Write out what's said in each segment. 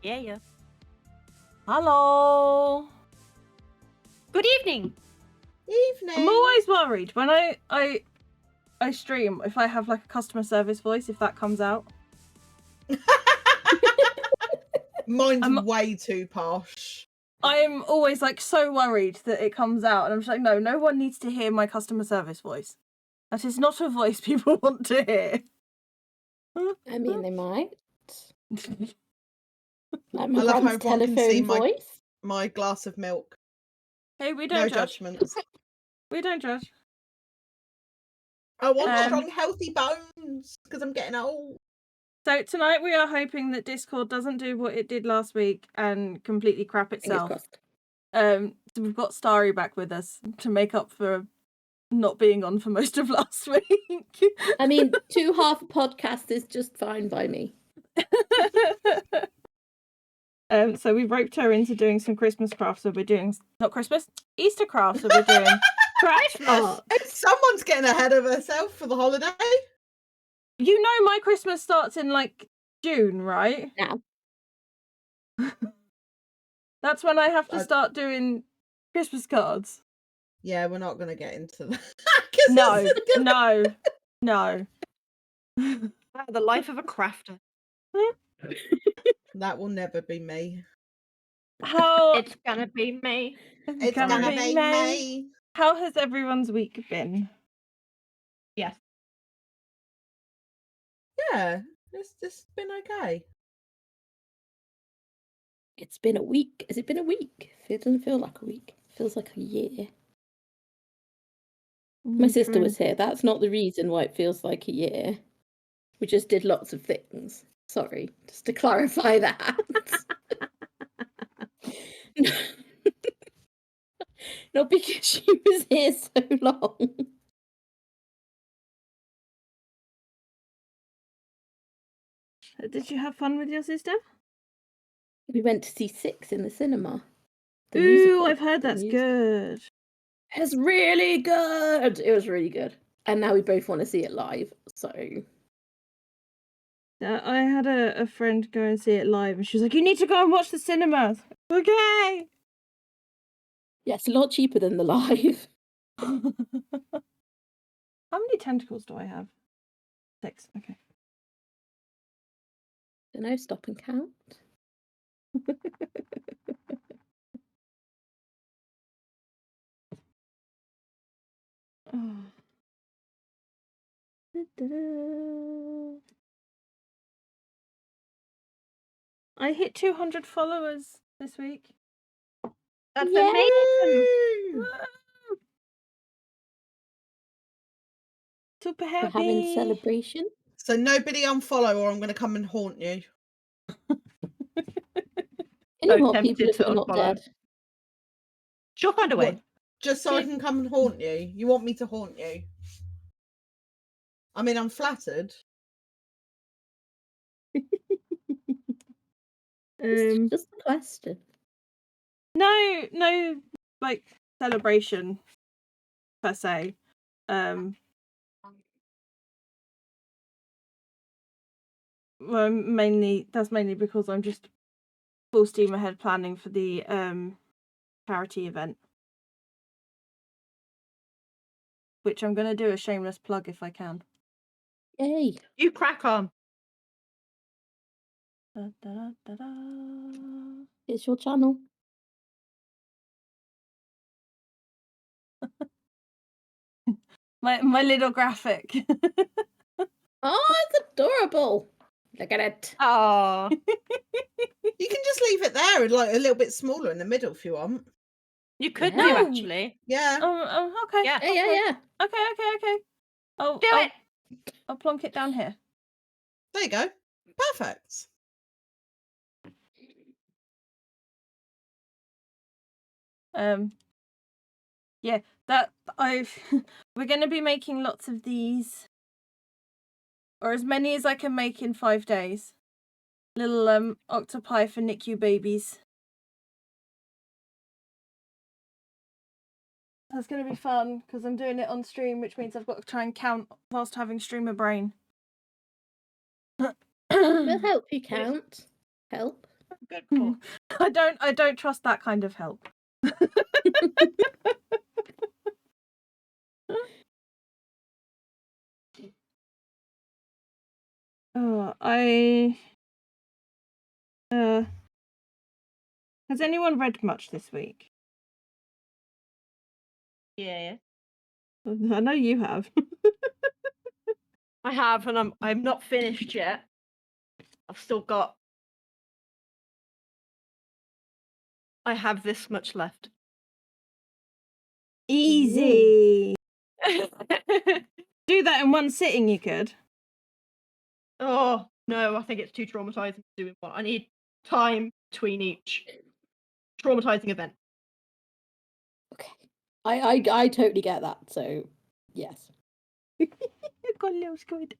Yeah. Hello. Good evening. Evening. I'm always worried when I stream if I have like a customer service voice, if that comes out. Mine's way too posh. I'm always like so worried that it comes out, and I'm just like, no one needs to hear my customer service voice. That is not a voice people want to hear. I mean, they might. Like I love how my everyone can telephone see voice. my glass of milk. Hey, we No don't judge. judgments. We don't judge. I want strong, healthy bones because I'm getting old. So tonight we are hoping that Discord doesn't do what it did last week and completely crap itself. So we've got Starry back with us to make up for not being on for most of last week. I mean, 2 half a podcast is just fine by me. So we roped her into doing some Christmas crafts. So we're doing not Christmas, Easter crafts. So we're doing Christmas. Someone's getting ahead of herself for the holiday. You know, my Christmas starts in like June, right? Yeah. That's when I have to start doing Christmas cards. Yeah, we're not going to get into that. No. The life of a crafter. That will never be me. It's gonna be me. It's gonna be me. How has everyone's week been? Yes. Yeah, it's been okay. It's been a week. Has it been a week? It doesn't feel like a week. It feels like a year. My sister was here. That's not the reason why it feels like a year. We just did lots of things. Sorry, just to clarify that. Not because she was here so long. Did you have fun with your sister? We went to see Six in the cinema. Ooh, musical, I've heard that's good. It's really good. It was really good. And now we both want to see it live, so... I had a friend go and see it live, and she was like, you need to go and watch the cinema. Okay. Yeah, it's a lot cheaper than the live. How many tentacles do I have? 6, okay. Don't know, stop and count. Oh. I hit 200 followers this week. That's amazing. Super happy. We're having a celebration. So nobody unfollow or I'm going to come and haunt you. Any more people if you're not dead? She'll find a way. What? Just so I can come and haunt you? You want me to haunt you? I mean, I'm flattered. It's just a question. No, like celebration per se. Well, that's mainly because I'm just full steam ahead planning for the charity event, which I'm going to do a shameless plug if I can. Yay! You crack on. Da, da, da, da. It's your channel. my little graphic. Oh, it's adorable. Look at it. Oh. You can just leave it there and like a little bit smaller in the middle if you want. You could do, actually. Yeah. Okay. Yeah. Yeah. Okay. Do it. I'll plonk it down here. There you go. Perfect. Yeah, that we're going to be making lots of these, or as many as I can make in 5 days. Little octopi for NICU babies. That's going to be fun because I'm doing it on stream, which means I've got to try and count whilst having streamer brain. We'll help you count. Help. Good call. I don't trust that kind of help. Has anyone read much this week? Yeah. I know you have. I have, and I'm not finished yet. I've still got. I have this much left. Easy. Do that in one sitting, you could. Oh no, I think it's too traumatizing to do in one. I need time between each traumatizing event. Okay. I totally get that, so yes. You've got a little squid.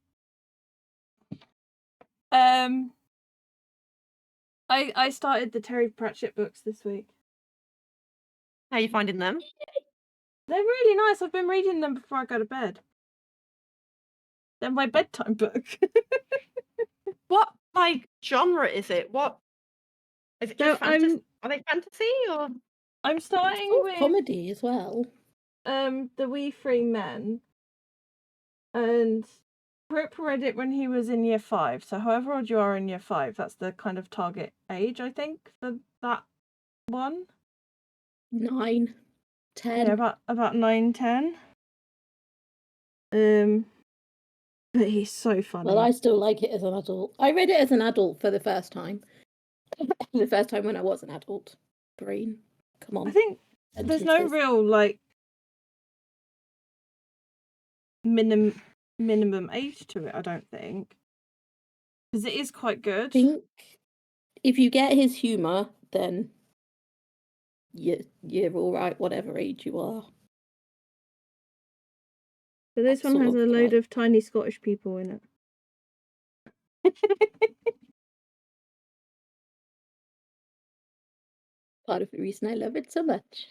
I started the Terry Pratchett books this week. How are you finding them? They're really nice. I've been reading them before I go to bed. They're my bedtime book. What like genre is it? What is it? Just fantasy? Are they fantasy or? I'm starting Oh, with comedy as well. The We Three Men, and Rip read it when he was in year 5. So however old you are in year 5, that's the kind of target age, I think, for that one. 9, 10. Yeah, about 9, 10. But he's so funny. Well, I still like it as an adult. I read it as an adult for the first time. The first time when I was an adult. Brain, come on. I think there's no real like minimum age to it. I don't think, because it is quite good. I think if you get his humour, then you're all right, whatever age you are. But this That's one has sort a of load like- of tiny Scottish people in it. Part of the reason I love it so much.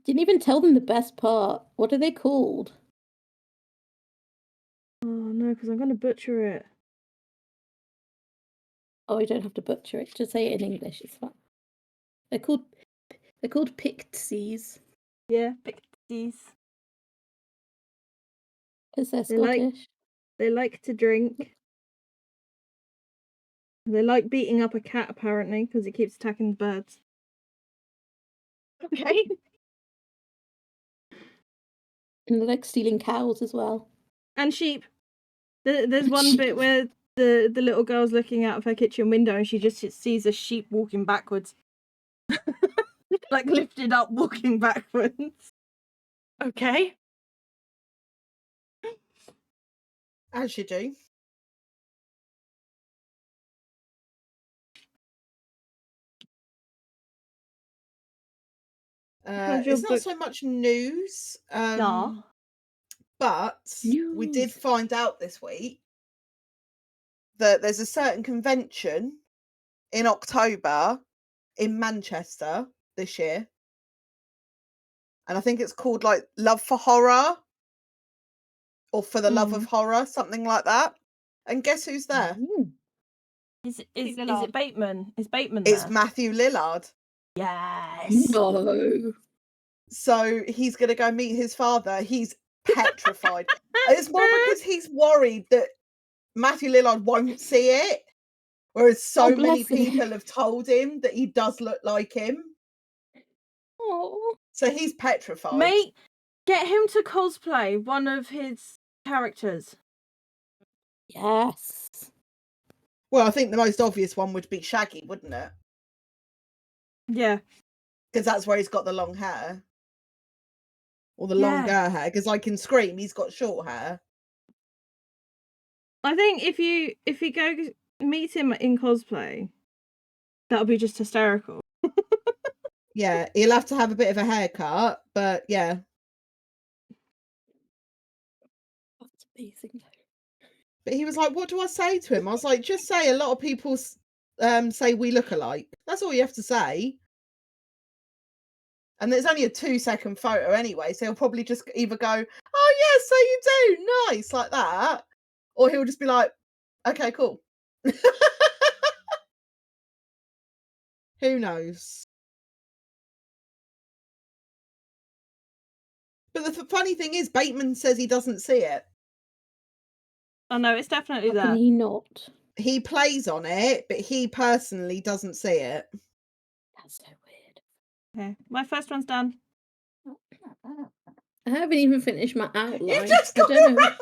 Didn't even tell them the best part. What are they called? Oh no, because I'm going to butcher it. Oh, I don't have to butcher it. Just say it in English. It's fine. They're called pixies. Yeah, pixies. Because they're Scottish. They like to drink. They like beating up a cat, apparently, because it keeps attacking the birds. Okay. Hmm. And they like stealing cows as well. And sheep. There's one bit where the little girl's looking out of her kitchen window and she just sees a sheep walking backwards. Like lifted up, walking backwards. Okay. As you do. It's not so much news. But we did find out this week that there's a certain convention in October in Manchester this year. And I think it's called like Love for Horror or For the Love of Horror, something like that. And guess who's there? Is it Bateman? Is Bateman It's there? Matthew Lillard. Yes. No. So he's going to go meet his father. He's petrified. It's more because he's worried that Matthew Lillard won't see it. Whereas so many people have told him that he does look like him. Oh. So he's petrified. Mate, get him to cosplay one of his characters. Yes. Well, I think the most obvious one would be Shaggy, wouldn't it? Yeah. Because that's where he's got the long hair. Or the longer hair. Because like in Scream, he's got short hair. I think if you go meet him in cosplay, that'll be just hysterical. Yeah, he'll have to have a bit of a haircut, but yeah. That's amazing. But he was like, what do I say to him? I was like, just say a lot of people say we look alike. That's all you have to say. And there's only a 2-second photo anyway, so he'll probably just either go, oh yes, so you do, nice, like that. Or he'll just be like, okay, cool. Who knows? But the funny thing is, Bateman says he doesn't see it. Oh no, it's definitely How can there. he not? He plays on it, but he personally doesn't see it. That's so weird. Okay, my first one's done. I haven't even finished my outline. You just I got don't know. around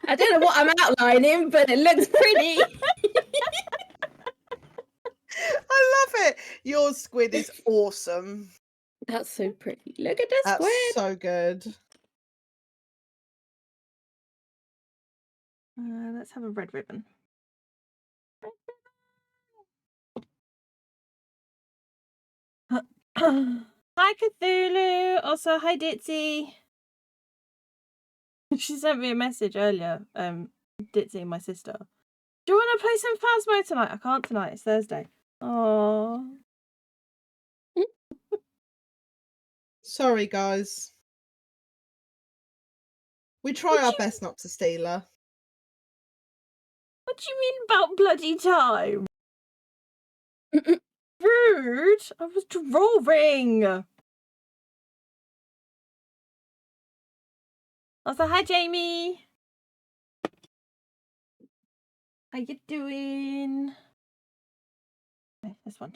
I don't know what I'm outlining, but it looks pretty. I love it. Your squid is awesome. That's so pretty. Look at this That's squid. so good. Let's have a red ribbon. Hi Cthulhu. Also, hi Ditzy. She sent me a message earlier. Ditzy, my sister. Do you want to play some Phasmo tonight? I can't tonight. It's Thursday. Oh. Sorry, guys. We try our best not to steal her. What do you mean about bloody time? Rude. I was drawing. Also, hi Jamie. How you doing? Okay, this one.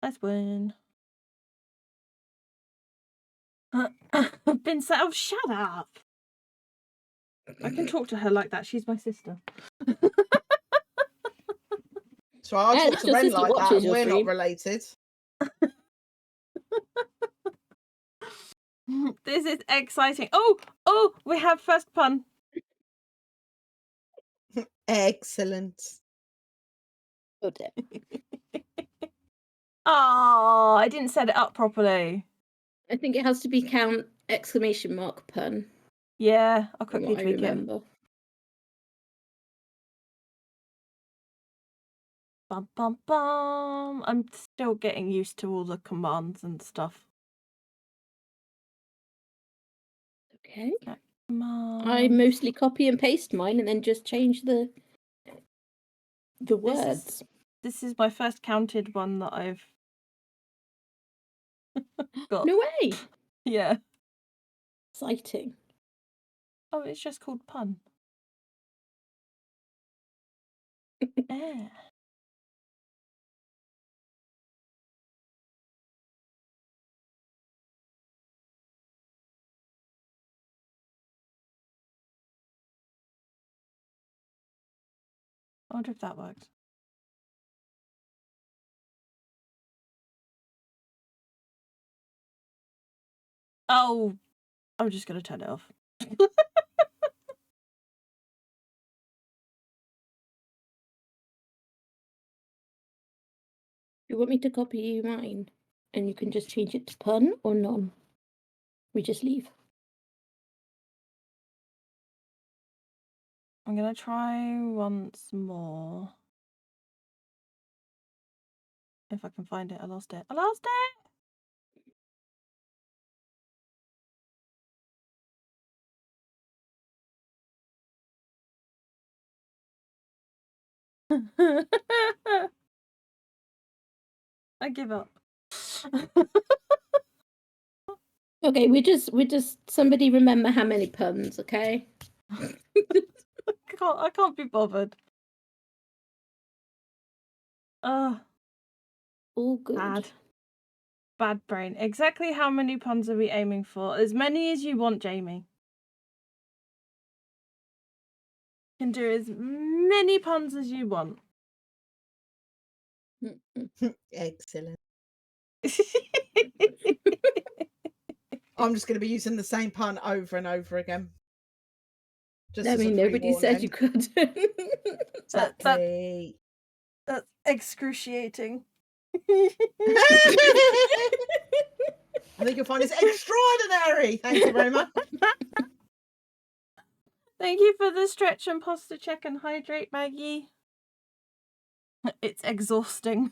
This one. I've been set. Oh, shut up. I can talk to her like that. She's my sister. So I Yeah, talk that's to your Ren sister like that, watches and your we're not stream. related. This is exciting. Oh, we have first pun. Excellent. Oh dear. Oh, I didn't set it up properly. I think it has to be count exclamation mark pun. Yeah, I'll From quickly what I tweak it. remember. Bum, bum, bum. I'm still getting used to all the commands and stuff. Okay. Command. I mostly copy and paste mine and then just change the words. This is my first counted one that I've got. No way. Yeah. Exciting. Oh, it's just called pun. Yeah. I wonder if that works. Oh, I'm just going to turn it off. You want me to copy you mine? And you can just change it to pun or none? We just leave. I'm going to try once more. If I can find it. I lost it. I lost it! I give up. Okay, we just somebody remember how many puns, okay? I can't be bothered. Oh, All good. bad brain. Exactly how many puns are we aiming for? As many as you want, Jamie. You can do as many puns as you want. Excellent. I'm just going to be using the same pun over and over again. Just I as mean, a nobody said you pre-warning. could. Exactly. That's excruciating. I think you'll find it's extraordinary. Thank you very much. Thank you for the stretch and posture check and hydrate, Maggie. It's exhausting.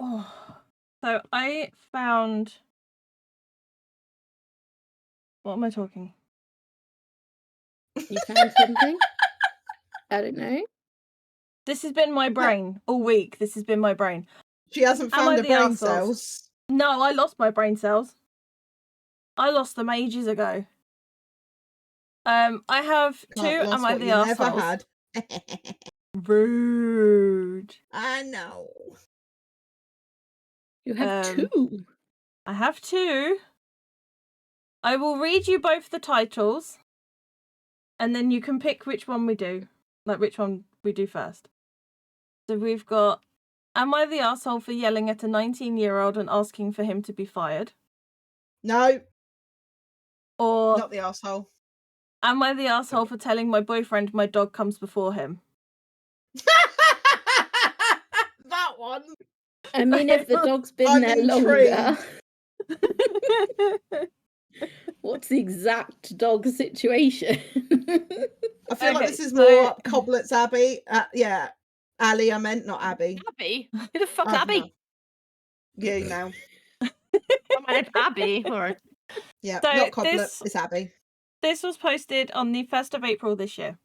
Oh, so I found What am I talking? You found something? I don't know. This has been my brain all week. This has been my brain. She hasn't Am found I her the brain arsehole? cells. No, I lost my brain cells. I lost them ages ago. I have two. Can't Am lost I what the you never arseholes? had. Rude. I know. You have Um, 2. I have 2. I will read you both the titles, and then you can pick which one we do. Like, which one we do first. So we've got, am I the arsehole for yelling at a 19-year-old and asking for him to be fired? No, Or not the arsehole. am I the arsehole for telling my boyfriend my dog comes before him? That one. I mean, if the dog's been I'm there intrigued. longer, what's the exact dog situation? I feel like Okay, this is so- more up Coblet's Abby. Yeah, Ali, I meant, not Abby. Abby? Who the fuck's Oh, Abby? no. You now. Oh, my name's Abby. All right. Yeah, So not Coblet, this- it's Abby. This was posted on the 1st of April this year.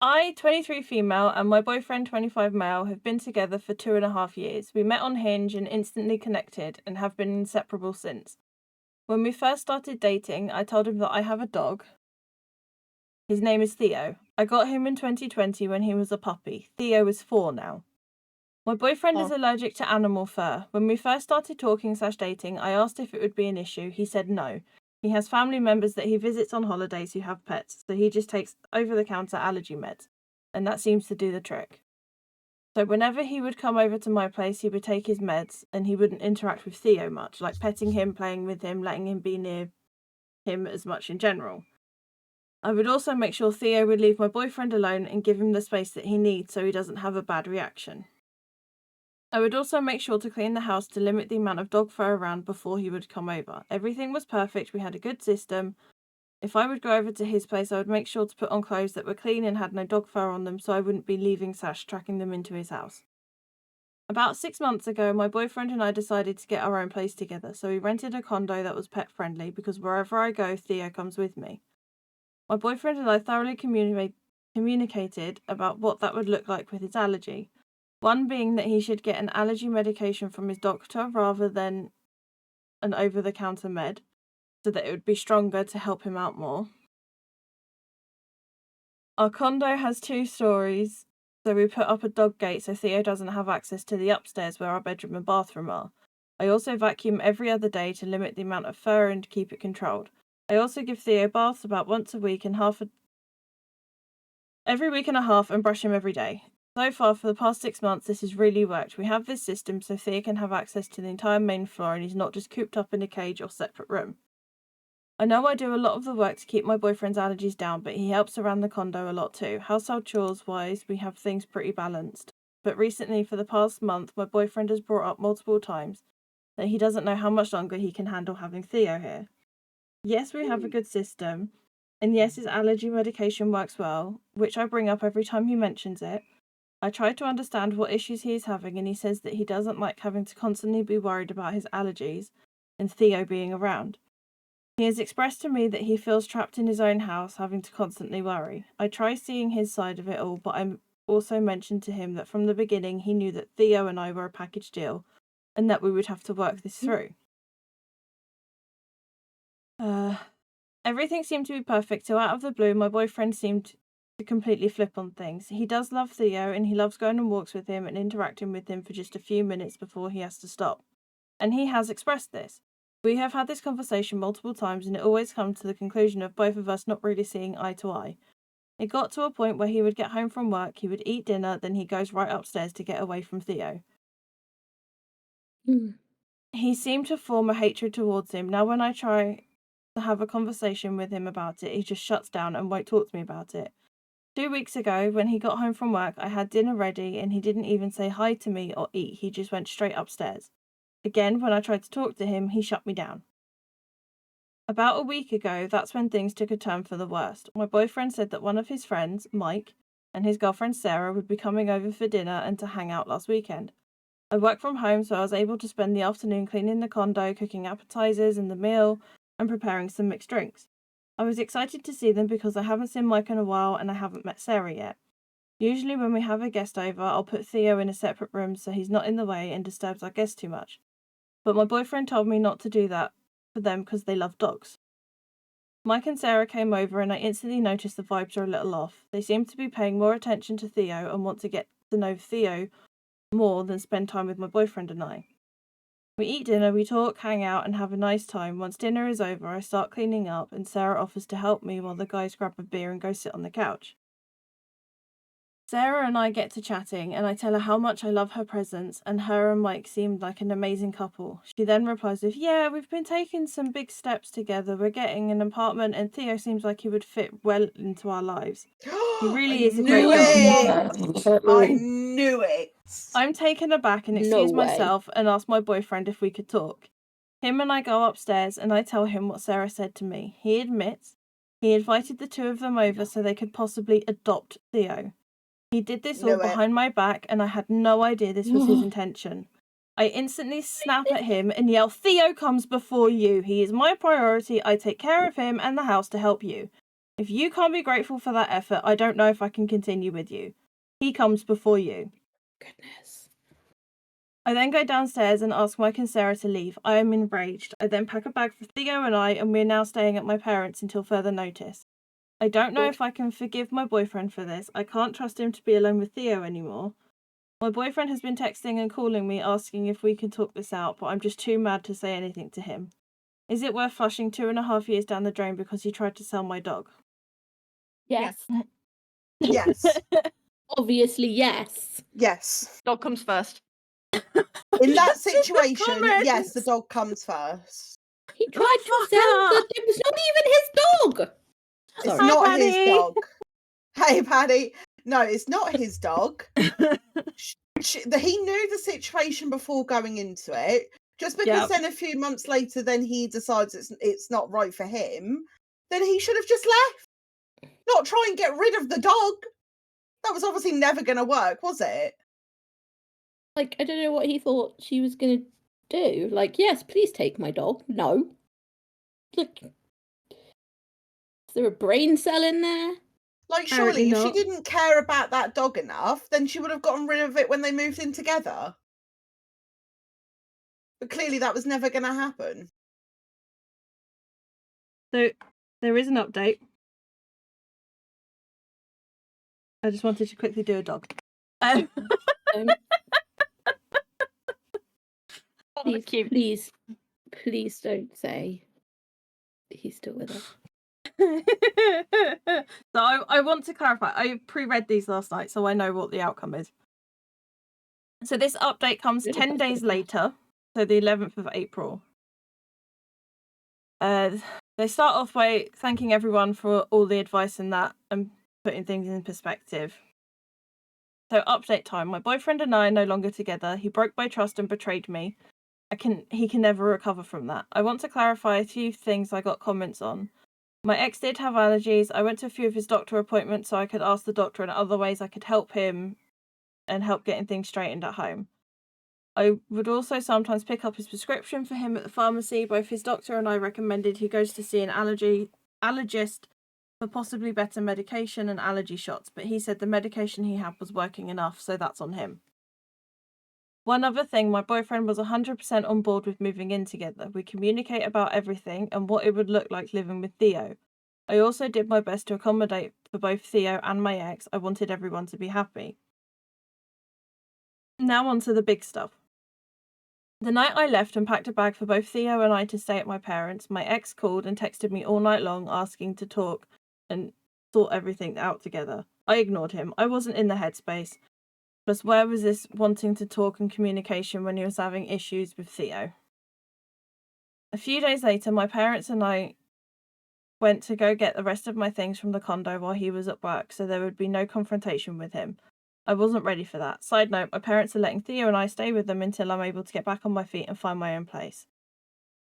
I, 23 female, and my boyfriend, 25 male, have been together for 2.5 years. We met on Hinge and instantly connected and have been inseparable since. When we first started dating, I told him that I have a dog. His name is Theo. I got him in 2020 when he was a puppy. Theo is 4 now. My boyfriend is Oh. allergic to animal fur. When we first started talking/dating, I asked if it would be an issue. He said no. He has family members that he visits on holidays who have pets, so he just takes over-the-counter allergy meds, and that seems to do the trick. So whenever he would come over to my place, he would take his meds, and he wouldn't interact with Theo much, like petting him, playing with him, letting him be near him as much in general. I would also make sure Theo would leave my boyfriend alone and give him the space that he needs so he doesn't have a bad reaction. I would also make sure to clean the house to limit the amount of dog fur around before he would come over. Everything was perfect, we had a good system. If I would go over to his place, I would make sure to put on clothes that were clean and had no dog fur on them so I wouldn't be leaving Sash tracking them into his house. About 6 months ago, my boyfriend and I decided to get our own place together, so we rented a condo that was pet friendly because wherever I go, Theo comes with me. My boyfriend and I thoroughly communicated about what that would look like with his allergy. One being that he should get an allergy medication from his doctor rather than an over-the-counter med, so that it would be stronger to help him out more. Our condo has 2 stories, so we put up a dog gate so Theo doesn't have access to the upstairs where our bedroom and bathroom are. I also vacuum every other day to limit the amount of fur and keep it controlled. I also give Theo baths about once a week and every week and a half and brush him every day. So far, for the past 6 months, this has really worked. We have this system so Theo can have access to the entire main floor and he's not just cooped up in a cage or separate room. I know I do a lot of the work to keep my boyfriend's allergies down, but he helps around the condo a lot too. Household chores-wise, we have things pretty balanced. But recently, for the past month, my boyfriend has brought up multiple times that he doesn't know how much longer he can handle having Theo here. Yes, we have a good system, and yes, his allergy medication works well, which I bring up every time he mentions it. I try to understand what issues he is having, and he says that he doesn't like having to constantly be worried about his allergies and Theo being around. He has expressed to me that he feels trapped in his own house, having to constantly worry. I try seeing his side of it all, but I also mentioned to him that from the beginning he knew that Theo and I were a package deal, and that we would have to work this through. Everything seemed to be perfect, so out of the blue, my boyfriend seemed to completely flip on things. He does love Theo, and he loves going on walks with him and interacting with him for just a few minutes before he has to stop. And he has expressed this. We have had this conversation multiple times, and it always comes to the conclusion of both of us not really seeing eye to eye. It got to a point where he would get home from work, he would eat dinner, then he goes right upstairs to get away from Theo. He seemed to form a hatred towards him. Now when I try to have a conversation with him about it, he just shuts down and won't talk to me about it. 2 weeks ago, when he got home from work, I had dinner ready and he didn't even say hi to me or eat. He just went straight upstairs. Again, when I tried to talk to him, he shut me down. About a week ago, that's when things took a turn for the worst. My boyfriend said that one of his friends, Mike, and his girlfriend Sarah would be coming over for dinner and to hang out last weekend. I work from home, so I was able to spend the afternoon cleaning the condo, cooking appetizers and the meal, and preparing some mixed drinks. I was excited to see them because I haven't seen Mike in a while and I haven't met Sarah yet. Usually when we have a guest over, I'll put Theo in a separate room so he's not in the way and disturbs our guests too much. But my boyfriend told me not to do that for them because they love dogs. Mike and Sarah came over and I instantly noticed the vibes are a little off. They seem to be paying more attention to Theo and want to get to know Theo more than spend time with my boyfriend and I. We eat dinner, we talk, hang out, and have a nice time. Once dinner is over, I start cleaning up and Sarah offers to help me while the guys grab a beer and go sit on the couch. Sarah and I get to chatting and I tell her how much I love her presence and her and Mike seemed like an amazing couple. She then replies with, yeah, we've been taking some big steps together. We're getting an apartment and Theo seems like he would fit well into our lives. He really is a great guy. I knew it. I'm taken aback and No excuse way. myself and ask my boyfriend if we could talk. Him and I go upstairs and I tell him what Sarah said to me. He admits he invited the two of them over so they could possibly adopt Theo. He did this all behind my back and I had no idea this was his intention. I instantly snap at him and yell, Theo comes before you. He is my priority. I take care of him and the house to help you. If you can't be grateful for that effort, I don't know if I can continue with you. He comes before you. Goodness. I then go downstairs and ask Mike and Sarah to leave. I am enraged. I then pack a bag for Theo and I, and we're now staying at my parents' until further notice. I don't know if I can forgive my boyfriend for this. I can't trust him to be alone with Theo anymore. My boyfriend has been texting and calling me asking if we can talk this out, but I'm just too mad to say anything to him. Is it worth flushing 2.5 years down the drain because he tried to sell my dog? Yes. Yes. Obviously, yes. Yes. Dog comes first. In that Just in the situation, yes, the comments. dog comes first. He tried to sell the... It was not even his dog. It's Sorry. not Paddy. his dog. Hey, Paddy. No, it's not his dog. He knew the situation before going into it. Just because then a few months later, then he decides it's not right for him, then he should have just left. Not try and get rid of the dog. That was obviously never going to work, was it? Like, I don't know what he thought she was going to do. Like, yes, please take my dog. No. Like, is there a brain cell in there? Like, Apparently surely if she not. didn't care about that dog enough, then she would have gotten rid of it when they moved in together. But clearly that was never going to happen. So, there is an update. I just wanted to quickly do a dog. Please, please don't say he's still with us. So I want to clarify. I pre-read these last night, so I know what the outcome is. So this update comes 10 days later, so the 11th of April. They start off by thanking everyone for all the advice and that, and putting things in perspective. So update time. My boyfriend and I are no longer together. He broke my trust and betrayed me. He can never recover from that. I want to clarify a few things I got comments on. My ex did have allergies. I went to a few of his doctor appointments so I could ask the doctor in other ways I could help him and help getting things straightened at home. I would also sometimes pick up his prescription for him at the pharmacy. Both his doctor and I recommended he goes to see an allergist for possibly better medication and allergy shots, but he said the medication he had was working enough, so that's on him. One other thing, my boyfriend was 100% on board with moving in together. We communicate about everything and what it would look like living with Theo. I also did my best to accommodate for both Theo and my ex. I wanted everyone to be happy. Now on to the big stuff. The night I left and packed a bag for both Theo and I to stay at my parents', my ex called and texted me all night long asking to talk and sort everything out together. I ignored him. I wasn't in the headspace. Plus, where was this wanting to talk and communication when he was having issues with Theo? A few days later, my parents and I went to go get the rest of my things from the condo while he was at work, so there would be no confrontation with him. I wasn't ready for that. Side note, my parents are letting Theo and I stay with them until I'm able to get back on my feet and find my own place.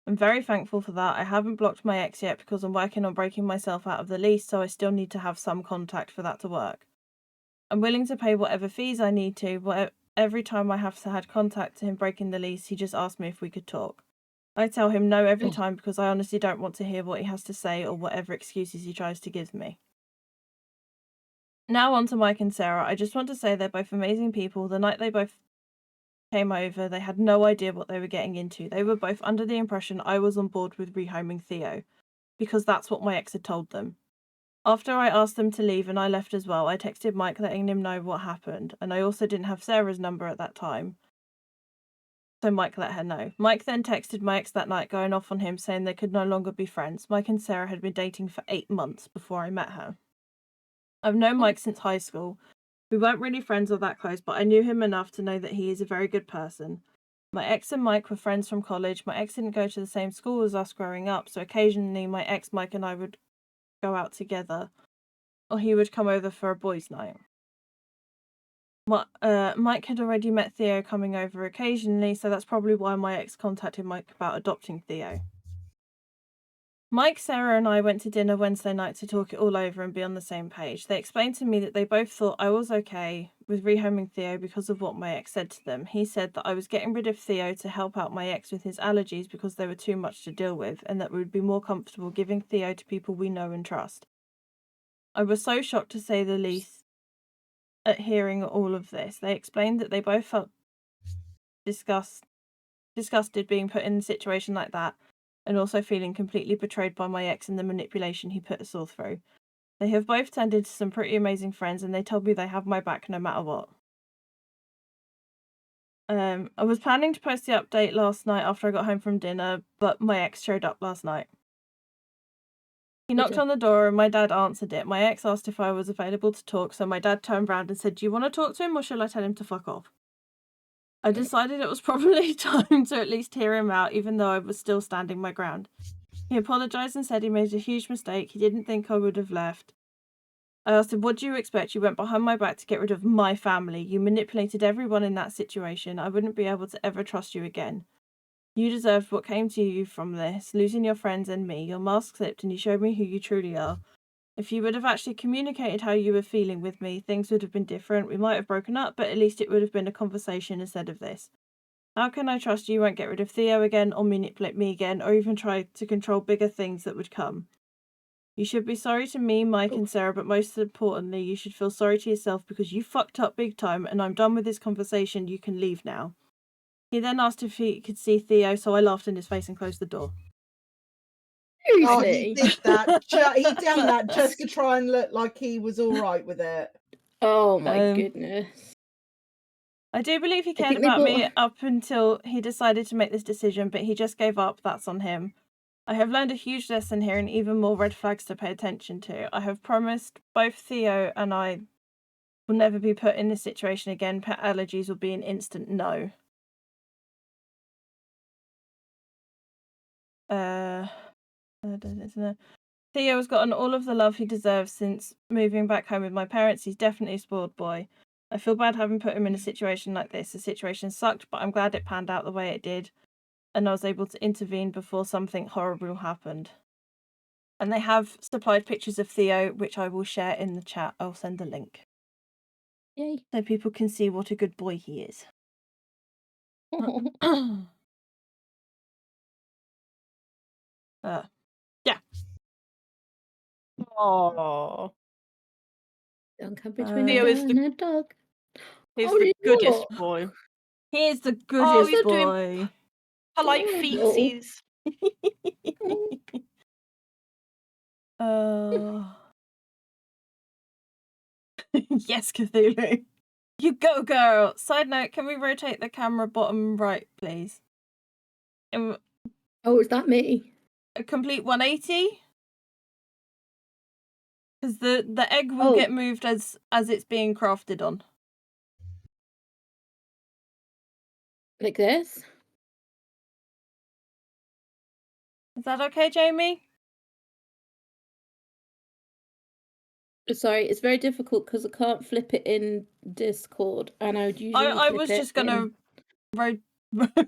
I'm very thankful for that. I haven't blocked my ex yet because I'm working on breaking myself out of the lease, so I still need to have some contact for that to work. I'm willing to pay whatever fees I need to, but every time I have had contact to him breaking the lease, he just asked me if we could talk. I tell him no every time because I honestly don't want to hear what he has to say or whatever excuses he tries to give me. Now on to Mike and Sarah. I just want to say they're both amazing people. The night they both came over, they had no idea what they were getting into. They were both under the impression I was on board with rehoming Theo, because that's what my ex had told them. After I asked them to leave and I left as well, I texted Mike letting him know what happened, and I also didn't have Sarah's number at that time, so Mike let her know. Mike then texted my ex that night going off on him, saying they could no longer be friends. Mike and Sarah had been dating for 8 months before I met her. I've known Mike since high school. We weren't really friends or that close, but I knew him enough to know that he is a very good person. My ex and Mike were friends from college. My ex didn't go to the same school as us growing up, so occasionally my ex, Mike, and I would go out together, or he would come over for a boys' night. Mike had already met Theo coming over occasionally, so that's probably why my ex contacted Mike about adopting Theo. Mike, Sarah, and I went to dinner Wednesday night to talk it all over and be on the same page. They explained to me that they both thought I was okay with rehoming Theo because of what my ex said to them. He said that I was getting rid of Theo to help out my ex with his allergies because they were too much to deal with, and that we would be more comfortable giving Theo to people we know and trust. I was so shocked, to say the least, at hearing all of this. They explained that they both felt disgusted being put in a situation like that, and also feeling completely betrayed by my ex and the manipulation he put us all through. They have both turned into some pretty amazing friends, and they told me they have my back no matter what. I was planning to post the update last night after I got home from dinner, but my ex showed up last night. He knocked on the door and my dad answered it. My ex asked if I was available to talk, so my dad turned round and said, "Do you want to talk to him or shall I tell him to fuck off?" I decided it was probably time to at least hear him out, even though I was still standing my ground. He apologised and said he made a huge mistake. He didn't think I would have left. I asked him, "What do you expect? You went behind my back to get rid of my family. You manipulated everyone in that situation. I wouldn't be able to ever trust you again. You deserved what came to you from this, losing your friends and me. Your mask slipped and you showed me who you truly are. If you would have actually communicated how you were feeling with me, things would have been different. We might have broken up, but at least it would have been a conversation instead of this. How can I trust you won't get rid of Theo again or manipulate me again or even try to control bigger things that would come? You should be sorry to me, Mike and Sarah, but most importantly, you should feel sorry to yourself because you fucked up big time and I'm done with this conversation. You can leave now." He then asked if he could see Theo, so I laughed in his face and closed the door. Oh, he Seriously? did that. He done that just to try and look like he was all right with it. Oh my Um, goodness. I do believe he cared think they about me bought- up until he decided to make this decision, but he just gave up. That's on him. I have learned a huge lesson here and even more red flags to pay attention to. I have promised both Theo and I will never be put in this situation again. Pet allergies will be an instant no. Theo has gotten all of the love he deserves since moving back home with my parents. He's definitely a spoiled boy. I feel bad having put him in a situation like this. The situation sucked, but I'm glad it panned out the way it did, and I was able to intervene before something horrible happened. And they have supplied pictures of Theo, which I will share in the chat. I'll send the link. Yay. So people can see what a good boy he is. Yeah. Oh, Don't come between Theo a is girl the- and a dog. he's Oh, the goodest look. boy. He is the Oh, goodest you're doing boy. polite Adorable. feetsies. Yes, Cthulhu. You go, girl. Side note, can we rotate the camera bottom right, please? Oh, is that me? A complete 180? Because the egg will get moved as it's being crafted on. Like this? Is that okay, Jamie? Sorry, it's very difficult because I can't flip it in Discord, and I would usually. I was just gonna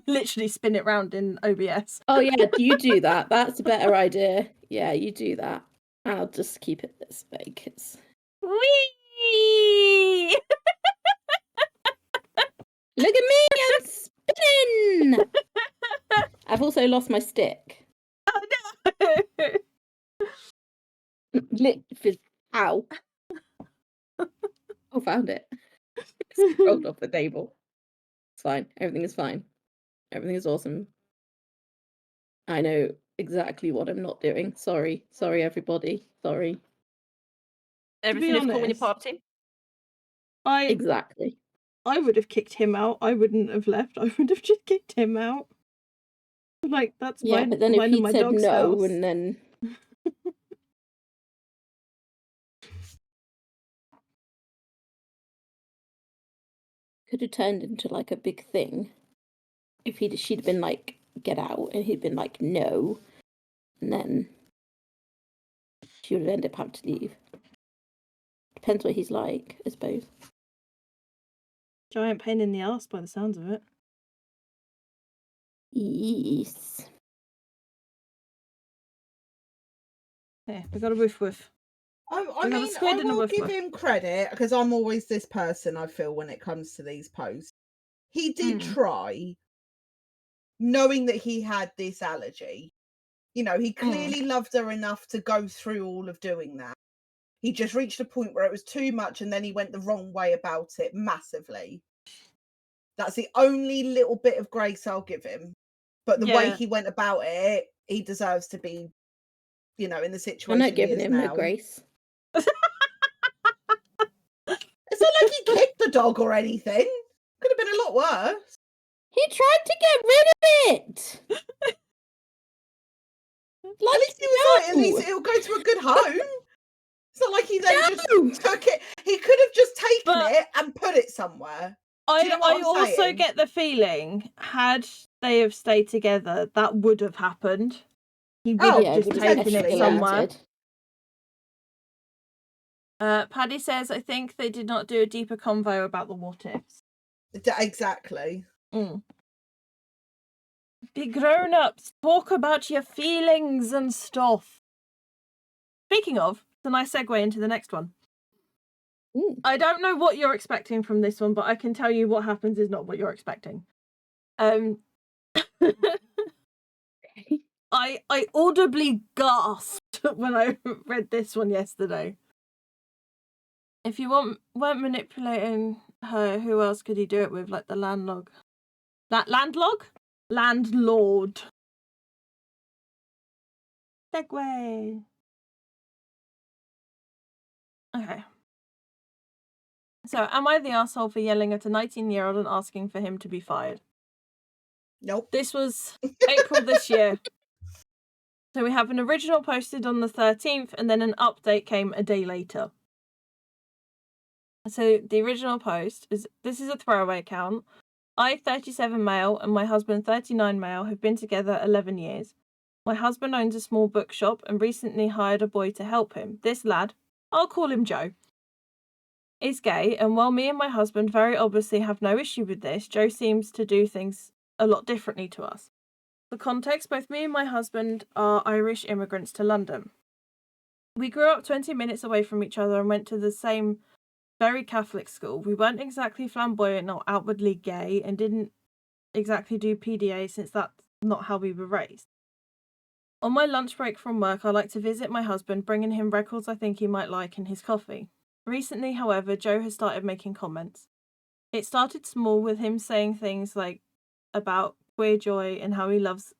literally spin it round in OBS. Oh yeah, you do that. That's a better idea. Yeah, you do that. I'll just keep it this way because. Whee! Look at me, I'm spinning! I I've also lost my stick. Oh no! Ow. I found it. It's rolled off the table. It's fine. Everything is fine. Everything is awesome. I know exactly what I'm not doing. Sorry. Sorry, everybody. Sorry. Everything is cool when you're honest, part of a team. Exactly. I would have kicked him out. I wouldn't have left. I would have just kicked him out. Like, that's Yeah, mine, but then if mine and he'd my said dog's no, house. and then could have turned into like a big thing. If she'd been like, get out, and he'd been like, no, and then she would have ended up having to leave. Depends what he's like, I suppose. Giant pain in the ass by the sounds of it. Yes. Yeah, we got a woof woof. I We got a mean, squid I and a will woof give woof. him credit because I'm always this person, I feel, when it comes to these posts. He did try, knowing that he had this allergy. You know, he clearly loved her enough to go through all of doing that. He just reached a point where it was too much and then he went the wrong way about it massively. That's the only little bit of grace I'll give him. But the way he went about it, he deserves to be, you know, in the situation I'm not giving he is him now. no grace. It's not like he kicked the dog or anything. Could have been a lot worse. He tried to get rid of it. Like, At least he was like, at least no. it'll go to a good home. It's not like he then just No. took it. He could have just taken But it and put it somewhere. Do you know what I I'm also saying? get the feeling, had they have stayed together, that would have happened. He would Oh, have just would have taken it potentially, somewhere. escalated. Paddy says, I think they did not do a deeper convo about the what ifs. Exactly. Be grown ups, talk about your feelings and stuff. Speaking of, it's a nice segue into the next one. Ooh. I don't know what you're expecting from this one, but I can tell you what happens is not what you're expecting. I audibly gasped when I read this one yesterday. If you weren't manipulating her, who else could he do it with? Like the landlord. Landlord. Segway. Okay. So, am I the asshole for yelling at a 19-year-old and asking for him to be fired? Nope. This was April this year. So we have an original posted on the 13th, and then an update came a day later. So the original post is, this is a throwaway account. I, 37 male, and my husband, 39 male, have been together 11 years. My husband owns a small bookshop and recently hired a boy to help him. This lad, I'll call him Joe, is gay, and while me and my husband very obviously have no issue with this, Joe seems to do things a lot differently to us. For context, both me and my husband are Irish immigrants to London. We grew up 20 minutes away from each other and went to the same very Catholic school. We weren't exactly flamboyant or outwardly gay and didn't exactly do PDA since that's not how we were raised. On my lunch break from work, I like to visit my husband, bringing him records I think he might like and his coffee. Recently, however, Joe has started making comments. It started small with him saying things like about queer joy and how he loves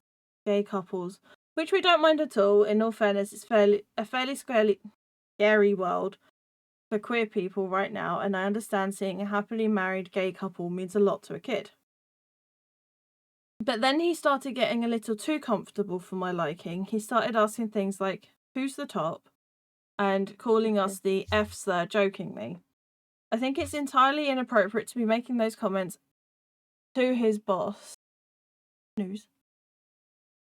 gay couples, which we don't mind at all. In all fairness, it's a fairly scary world for queer people right now, and I understand seeing a happily married gay couple means a lot to a kid. But then he started getting a little too comfortable for my liking. He started asking things like, who's the top? And calling us the F's there jokingly. I think it's entirely inappropriate to be making those comments to his boss. News.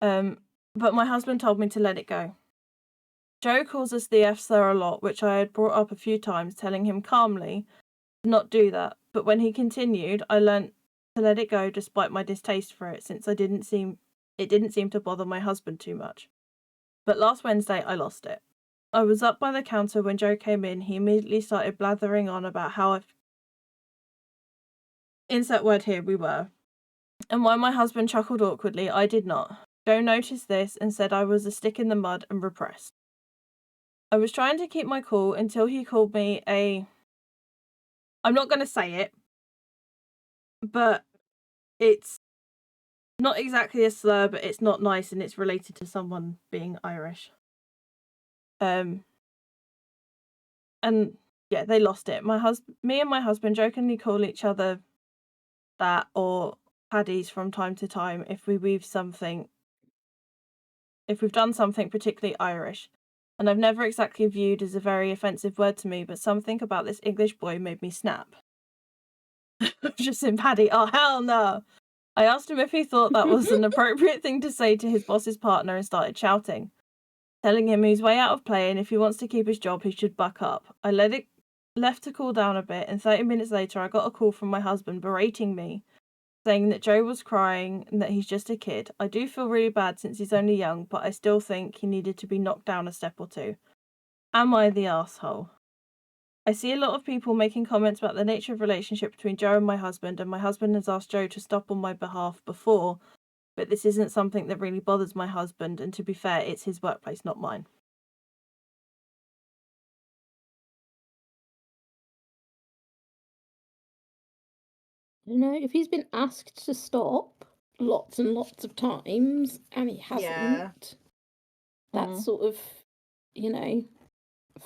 But my husband told me to let it go. Joe calls us the F's there a lot, which I had brought up a few times, telling him calmly to not do that. But when he continued, I learnt to let it go despite my distaste for it, since it didn't seem to bother my husband too much. But last Wednesday, I lost it. I was up by the counter when Joe came in. He immediately started blathering on about how insert word here, we were. And while my husband chuckled awkwardly, I did not. Joe noticed this and said I was a stick in the mud and repressed. I was trying to keep my cool until he called me a... I'm not going to say it, but it's not exactly a slur, but it's not nice and it's related to someone being Irish. And yeah, they lost it. Me and my husband jokingly call each other that or paddies from time to time if we've done something particularly Irish. And I've never exactly viewed as a very offensive word to me, but something about this English boy made me snap. Just in Paddy, oh hell no. I asked him if he thought that was an appropriate thing to say to his boss's partner and started shouting, telling him he's way out of play and if he wants to keep his job he should buck up. I left to cool down a bit, and 30 minutes later I got a call from my husband berating me, saying that Joe was crying and that he's just a kid. I do feel really bad since he's only young, but I still think he needed to be knocked down a step or two. Am I the asshole? I see a lot of people making comments about the nature of relationship between Joe and my husband has asked Joe to stop on my behalf before, but this isn't something that really bothers my husband, and to be fair, it's his workplace, not mine. You know, if he's been asked to stop lots and lots of times and he hasn't, that's sort of, you know,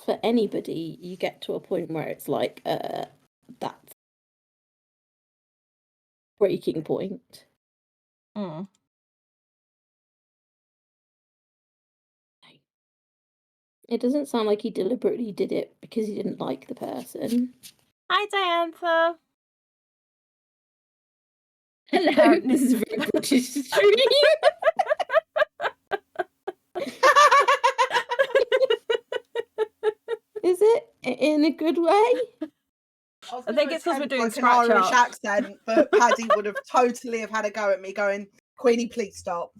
for anybody, you get to a point where it's like, that's breaking point. It doesn't sound like he deliberately did it because he didn't like the person. Hi, Diantha. Hello, this is very British stream. Is it in a good way? I think it's because we're doing like scratch an Irish up. accent, but Paddy would have totally have had a go at me, going, "Queenie, please stop."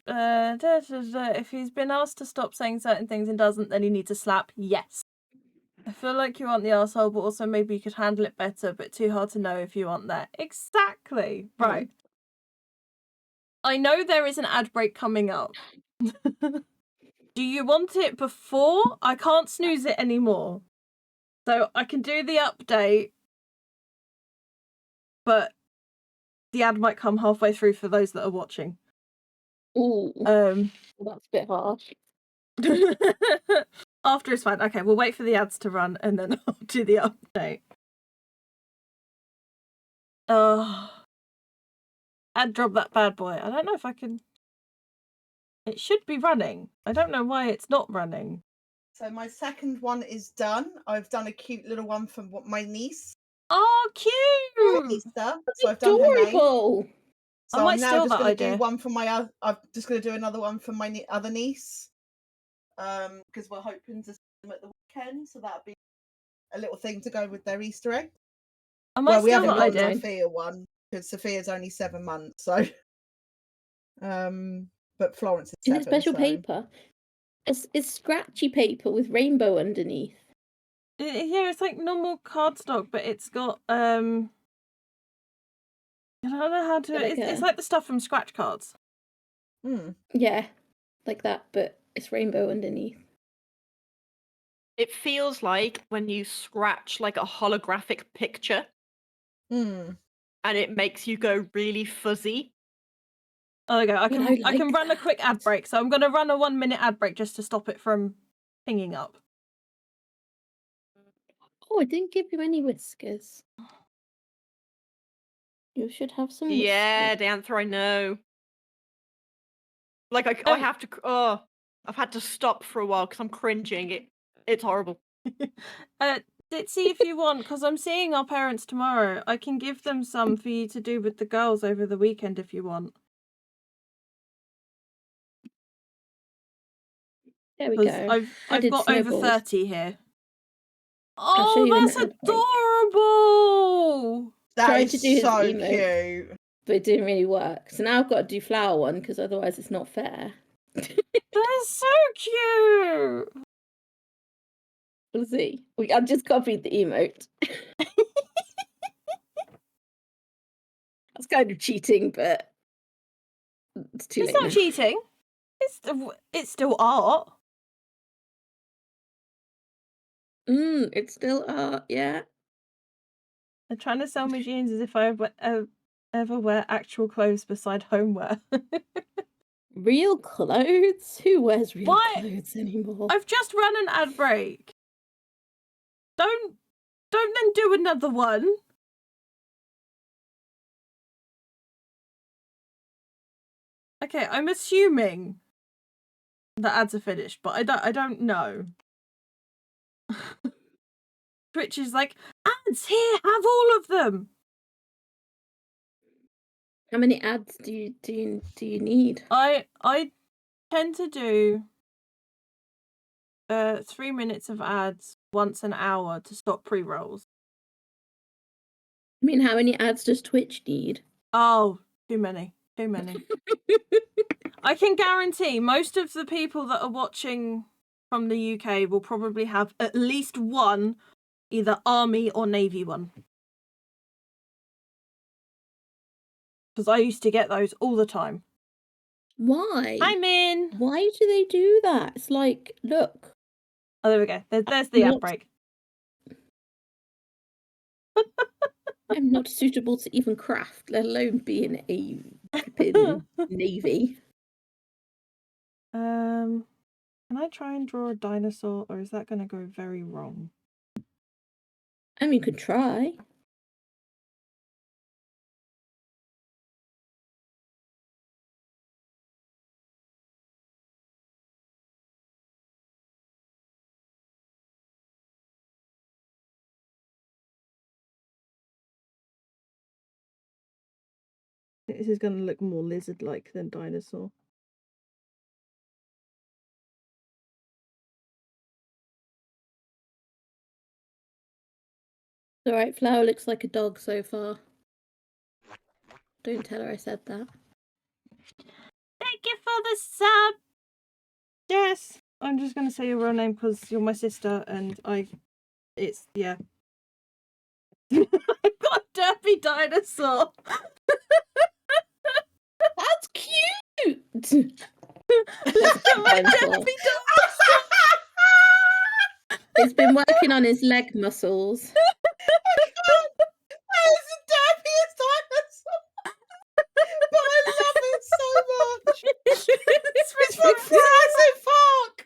If he's been asked to stop saying certain things and doesn't, then he needs a slap. Yes. I feel like you want the arsehole, but also maybe you could handle it better, but too hard to know if you want that. Exactly. Right. I know there is an ad break coming up. Do you want it before? I can't snooze it anymore. So I can do the update, but the ad might come halfway through for those that are watching. Ooh, that's a bit harsh. After is fine. Okay, we'll wait for the ads to run and then I'll do the update. Ad drop that bad boy. I don't know if I can... It should be running. I don't know why it's not running. So my second one is done. I've done a cute little one for my niece. Oh, cute! For Easter. So I've done her name. Adorable. So I might I'm now steal just that going to idea. do one for my. I'm just going to do another one for my other niece. Because we're hoping to see them at the weekend, so that'll be a little thing to go with their Easter egg. I might we steal haven't that got idea. Sophia one because Sophia's only 7 months, so. But Florence is 7. Is it special so... paper? It's scratchy paper with rainbow underneath. Yeah, it's like normal cardstock, but it's got I don't know how to. It's like the stuff from scratch cards. Yeah, like that, but it's rainbow underneath. It feels like when you scratch like a holographic picture, and it makes you go really fuzzy. Oh, there we go. I can run a quick ad break, so I'm going to run a 1-minute ad break just to stop it from pinging up. Oh, I didn't give you any whiskers. You should have some whiskers. Yeah, Dancer, I know. Like I have to. Oh, I've had to stop for a while because I'm cringing. It's horrible. See if you want, because I'm seeing our parents tomorrow. I can give them some for you to do with the girls over the weekend if you want. There we go. I've got over 30 here. Oh, that's adorable! That is so cute. But it didn't really work. So now I've got to do flower one because otherwise it's not fair. That's so cute! We'll see. I just copied the emote. That's kind of cheating, but it's too It's late not now. cheating. It's still art. It's still art, yeah. They're trying to sell me jeans as if I ever wear actual clothes beside homeware. Real clothes? Who wears real Why? clothes anymore? I've just run an ad break. Don't then do another one. Okay, I'm assuming the ads are finished, but I don't know. Twitch is like, ads here, have all of them. How many ads do you need? I tend to do 3 minutes of ads once an hour to stop pre-rolls. I mean, how many ads does Twitch need? Oh, too many. Too many. I can guarantee most of the people that are watching from the UK will probably have at least one, either Army or Navy one. Because I used to get those all the time. Why? I'm in. Why do they do that? It's like, look. Oh, there we go. There's the ad break. I'm not suitable to even craft, let alone be in a flipping navy. Can I try and draw a dinosaur, or is that going to go very wrong? I mean, you could try. This is going to look more lizard-like than dinosaur. Alright, Flower looks like a dog so far. Don't tell her I said that. Thank you for the sub! Yes! I'm just going to say your real name because you're my sister and it's, yeah. I've got a derpy dinosaur! That's cute! Look at my derpy dinosaur! He's been working on his leg muscles. That is the derpiest dinosaur. But I love it so much. It's from Jurassic Park.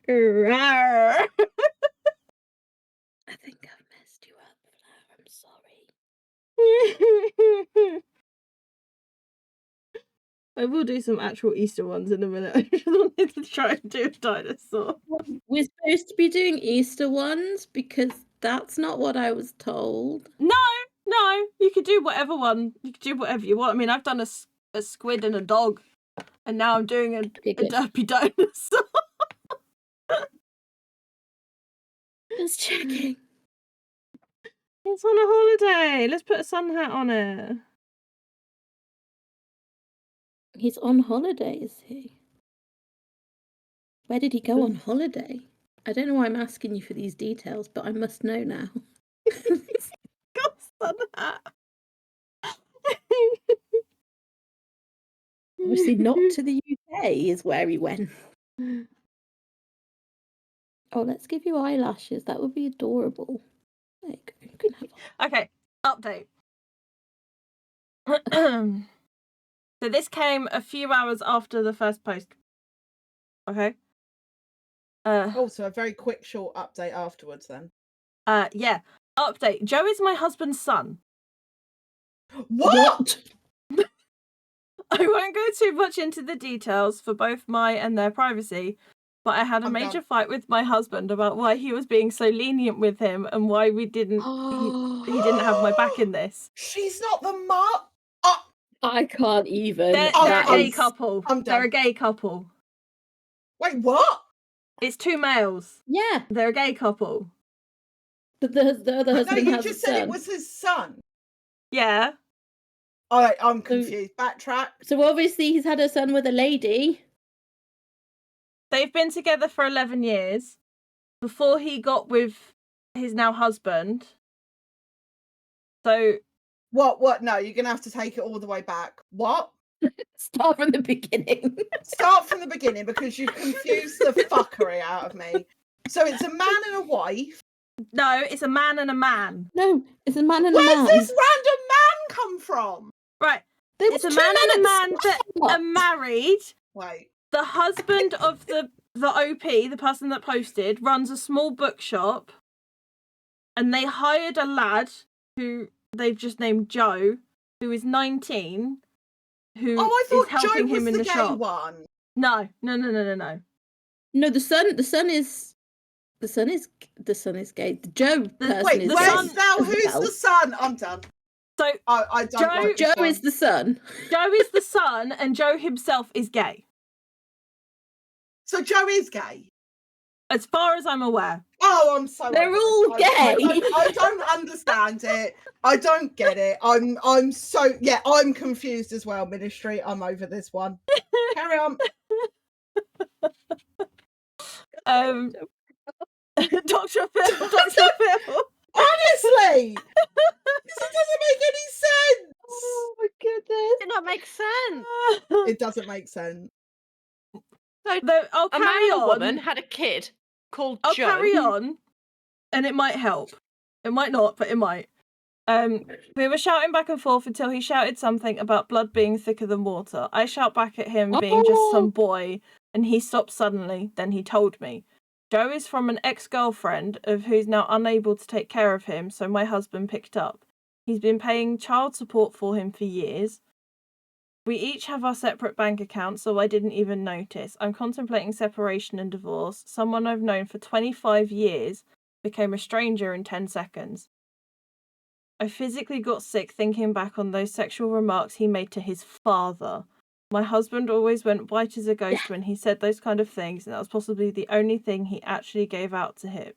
Rawr. I think I've messed you up, Flower. I'm sorry. I will do some actual Easter ones in a minute. I just wanted to try and do a dinosaur. We're supposed to be doing Easter ones because that's not what I was told. No, you could do whatever one. You could do whatever you want. I mean, I've done a squid and a dog, and now I'm doing a derpy dinosaur. Just checking. It's on a holiday. Let's put a sun hat on it. He's on holiday, is he? Where did he go on holiday? I don't know why I'm asking you for these details, but I must know now. Got a sun hat. Obviously not to the UK is where he went. Oh, let's give you eyelashes. That would be adorable. There you go. You can have Okay, update. So this came a few hours after the first post. Okay. Also, a very quick, short update afterwards. Then. Yeah. Update. Joe is my husband's son. What? I won't go too much into the details for both my and their privacy, but I had a major fight with my husband about why he was being so lenient with him and why we didn't. He didn't have my back in this. She's not the mum. I can't even. They're a gay couple. They're a gay couple. Wait, what? It's two males. Yeah. They're a gay couple. But the other husband No, you has just a said son. it was his son. Yeah. I'm confused. Backtrack. So obviously he's had a son with a lady. They've been together for 11 years. Before he got with his now husband. So... What? No, you're going to have to take it all the way back. What? Start from the beginning. Start from the beginning, because you've confused the fuckery out of me. So it's a man and a wife. No, it's a man and a man. No, it's a man and a Where's man. this random man come from? Right. There It's was a two man and a men man at that start. are married. Wait. The husband of the OP, the person that posted, runs a small bookshop. And they hired a lad who they've just named Joe, who is 19, who I is thought helping Joe was him in the the gay shop. one. No. No, the son is gay. The Joe person Wait, is where's gay now? as Who's well. the son? I'm done. So I don't Joe- like this Joe one. is the son. Joe is the son, and Joe himself is gay, So Joe is gay. as far as I'm aware. Oh, I'm so. They're over this. all gay. I don't understand it. I don't get it. I'm so I'm confused as well. Ministry. I'm over this one. Carry on. Dr. Phil. Honestly, it doesn't make any sense. Oh my goodness. Did not make sense. It doesn't make sense. So I'll a man carry and a on. woman had a kid called I'll Joe. carry on, and it might help. It might not, but it might. We were shouting back and forth until he shouted something about blood being thicker than water. I shout back at him being just some boy, and he stopped suddenly. Then he told me. Joe is from an ex-girlfriend of who's now unable to take care of him, so my husband picked up. He's been paying child support for him for years. We each have our separate bank accounts, so I didn't even notice. I'm contemplating separation and divorce. Someone I've known for 25 years became a stranger in 10 seconds. I physically got sick thinking back on those sexual remarks he made to his father. My husband always went white as a ghost when he said those kind of things, and that was possibly the only thing he actually gave out to him.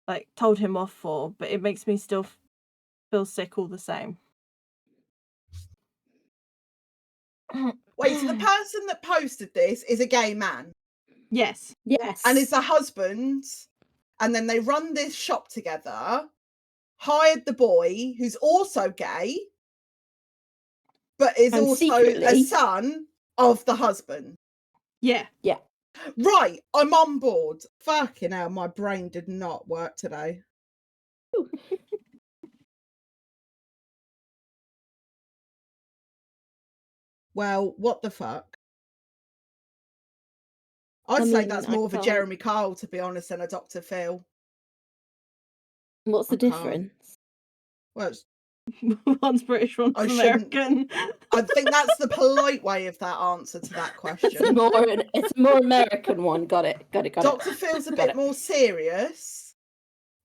Like, told him off for, but it makes me still feel sick all the same. Wait, so the person that posted this is a gay man? Yes. Yes. And is the husband, and then they run this shop together, hired the boy, who's also gay, but is And also secretly a son of the husband. Yeah. Yeah. Right, I'm on board. Fucking hell, my brain did not work today. Well, what the fuck? I'd say that's more of a Jeremy Kyle, to be honest, than a Dr. Phil. What's the difference? Well, One's British, one's American. I think that's the polite way of that answer to that question. It's a more American one. Got it. Dr. Phil's a bit more serious,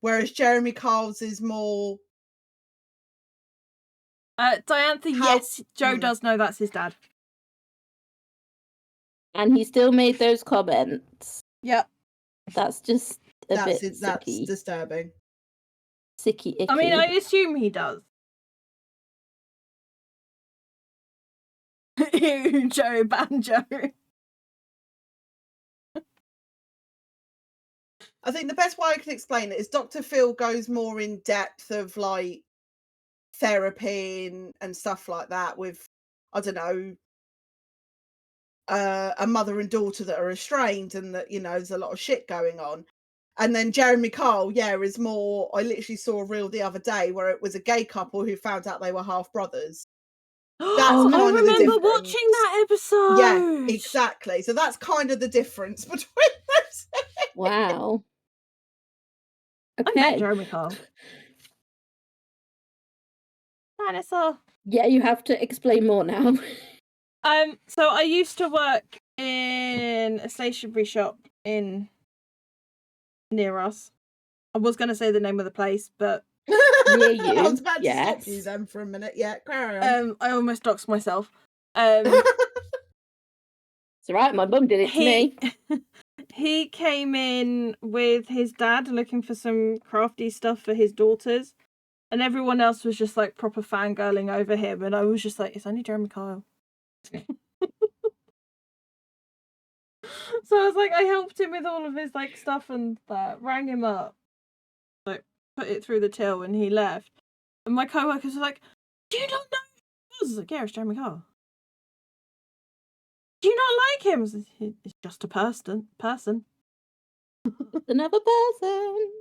whereas Jeremy Kyle's is more... Diantha, yes, Joe does know that's his dad. And he still made those comments. Yep. That's just That's sicky. disturbing. Sicky icky. I mean, I assume he does. Joe Banjo. I think the best way I can explain it is Dr. Phil goes more in depth of like therapy and stuff like that with, I don't know, a mother and daughter that are estranged, and that, you know, there's a lot of shit going on. And then Jeremy Kyle, is more, I literally saw a reel the other day where it was a gay couple who found out they were half brothers. That's kind I of the remember difference. watching that episode. Yeah, exactly. So that's kind of the difference between those. Wow. I Okay. met Jeremy Kyle. Dinosaur. Yeah, you have to explain more now. So I used to work in a stationery shop near us. I was going to say the name of the place, but Near you. I was about to stop yes. you then for a minute. Yeah, carry on. I almost doxed myself. It's alright, my mum did it to me. He came in with his dad looking for some crafty stuff for his daughters, And everyone else was just like proper fangirling over him, and I was just like, it's only Jeremy Kyle. So I was like, I helped him with all of his like stuff and that, rang him up, like put it through the till, and he left. And my co-workers were like, "Do you not know who it was?" I was like, "Yeah, it's Jeremy Kyle." "Do you not like him?" I was like, "It's just a person." Another person.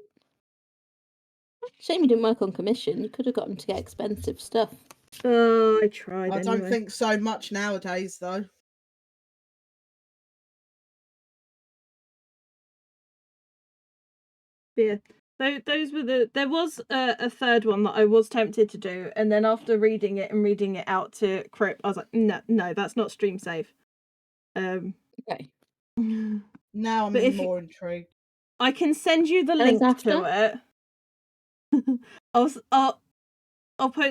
Shame you didn't work on commission. You could have got him to get expensive stuff. Oh, I tried. I anyway. don't think so much nowadays, though. Yeah. Those were there was a third one that I was tempted to do, and then after reading it out to Crip, I was like, no, that's not stream safe. Okay. Now I'm But if more intrigued. I can send you the link to it. I'll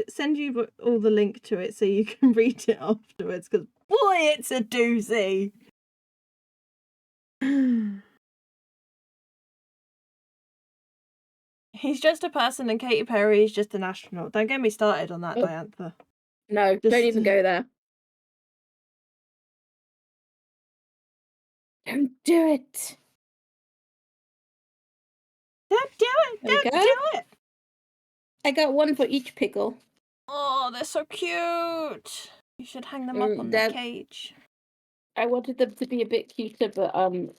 send you all the link to it so you can read it afterwards, because boy, it's a doozy. He's just a person and Katy Perry is just an astronaut. Don't get me started on that, Diantha. No, don't even go there. Don't do it. Don't do it. There Don't do it. I got one for each pickle. Oh, they're so cute. You should hang them up on the cage. I wanted them to be a bit cuter, but I'm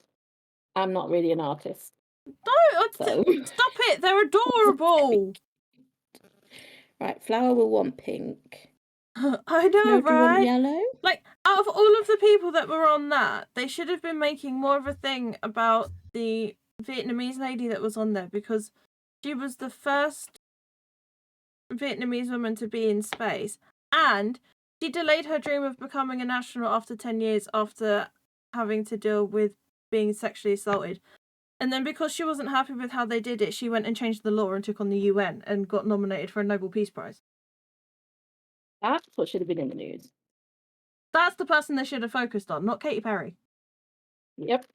not really an artist. No, stop it. They're adorable. Right, Flower will want pink. I know, No, right? do you want yellow? Like, out of all of the people that were on that, they should have been making more of a thing about the Vietnamese lady that was on there, because she was the first Vietnamese woman to be in space, and she delayed her dream of becoming an astronaut after 10 years after having to deal with being sexually assaulted. And then because she wasn't happy with how they did it, she went and changed the law and took on the UN and got nominated for a Nobel Peace Prize. That's what should have been in the news. That's the person they should have focused on, not Katy Perry. Yep.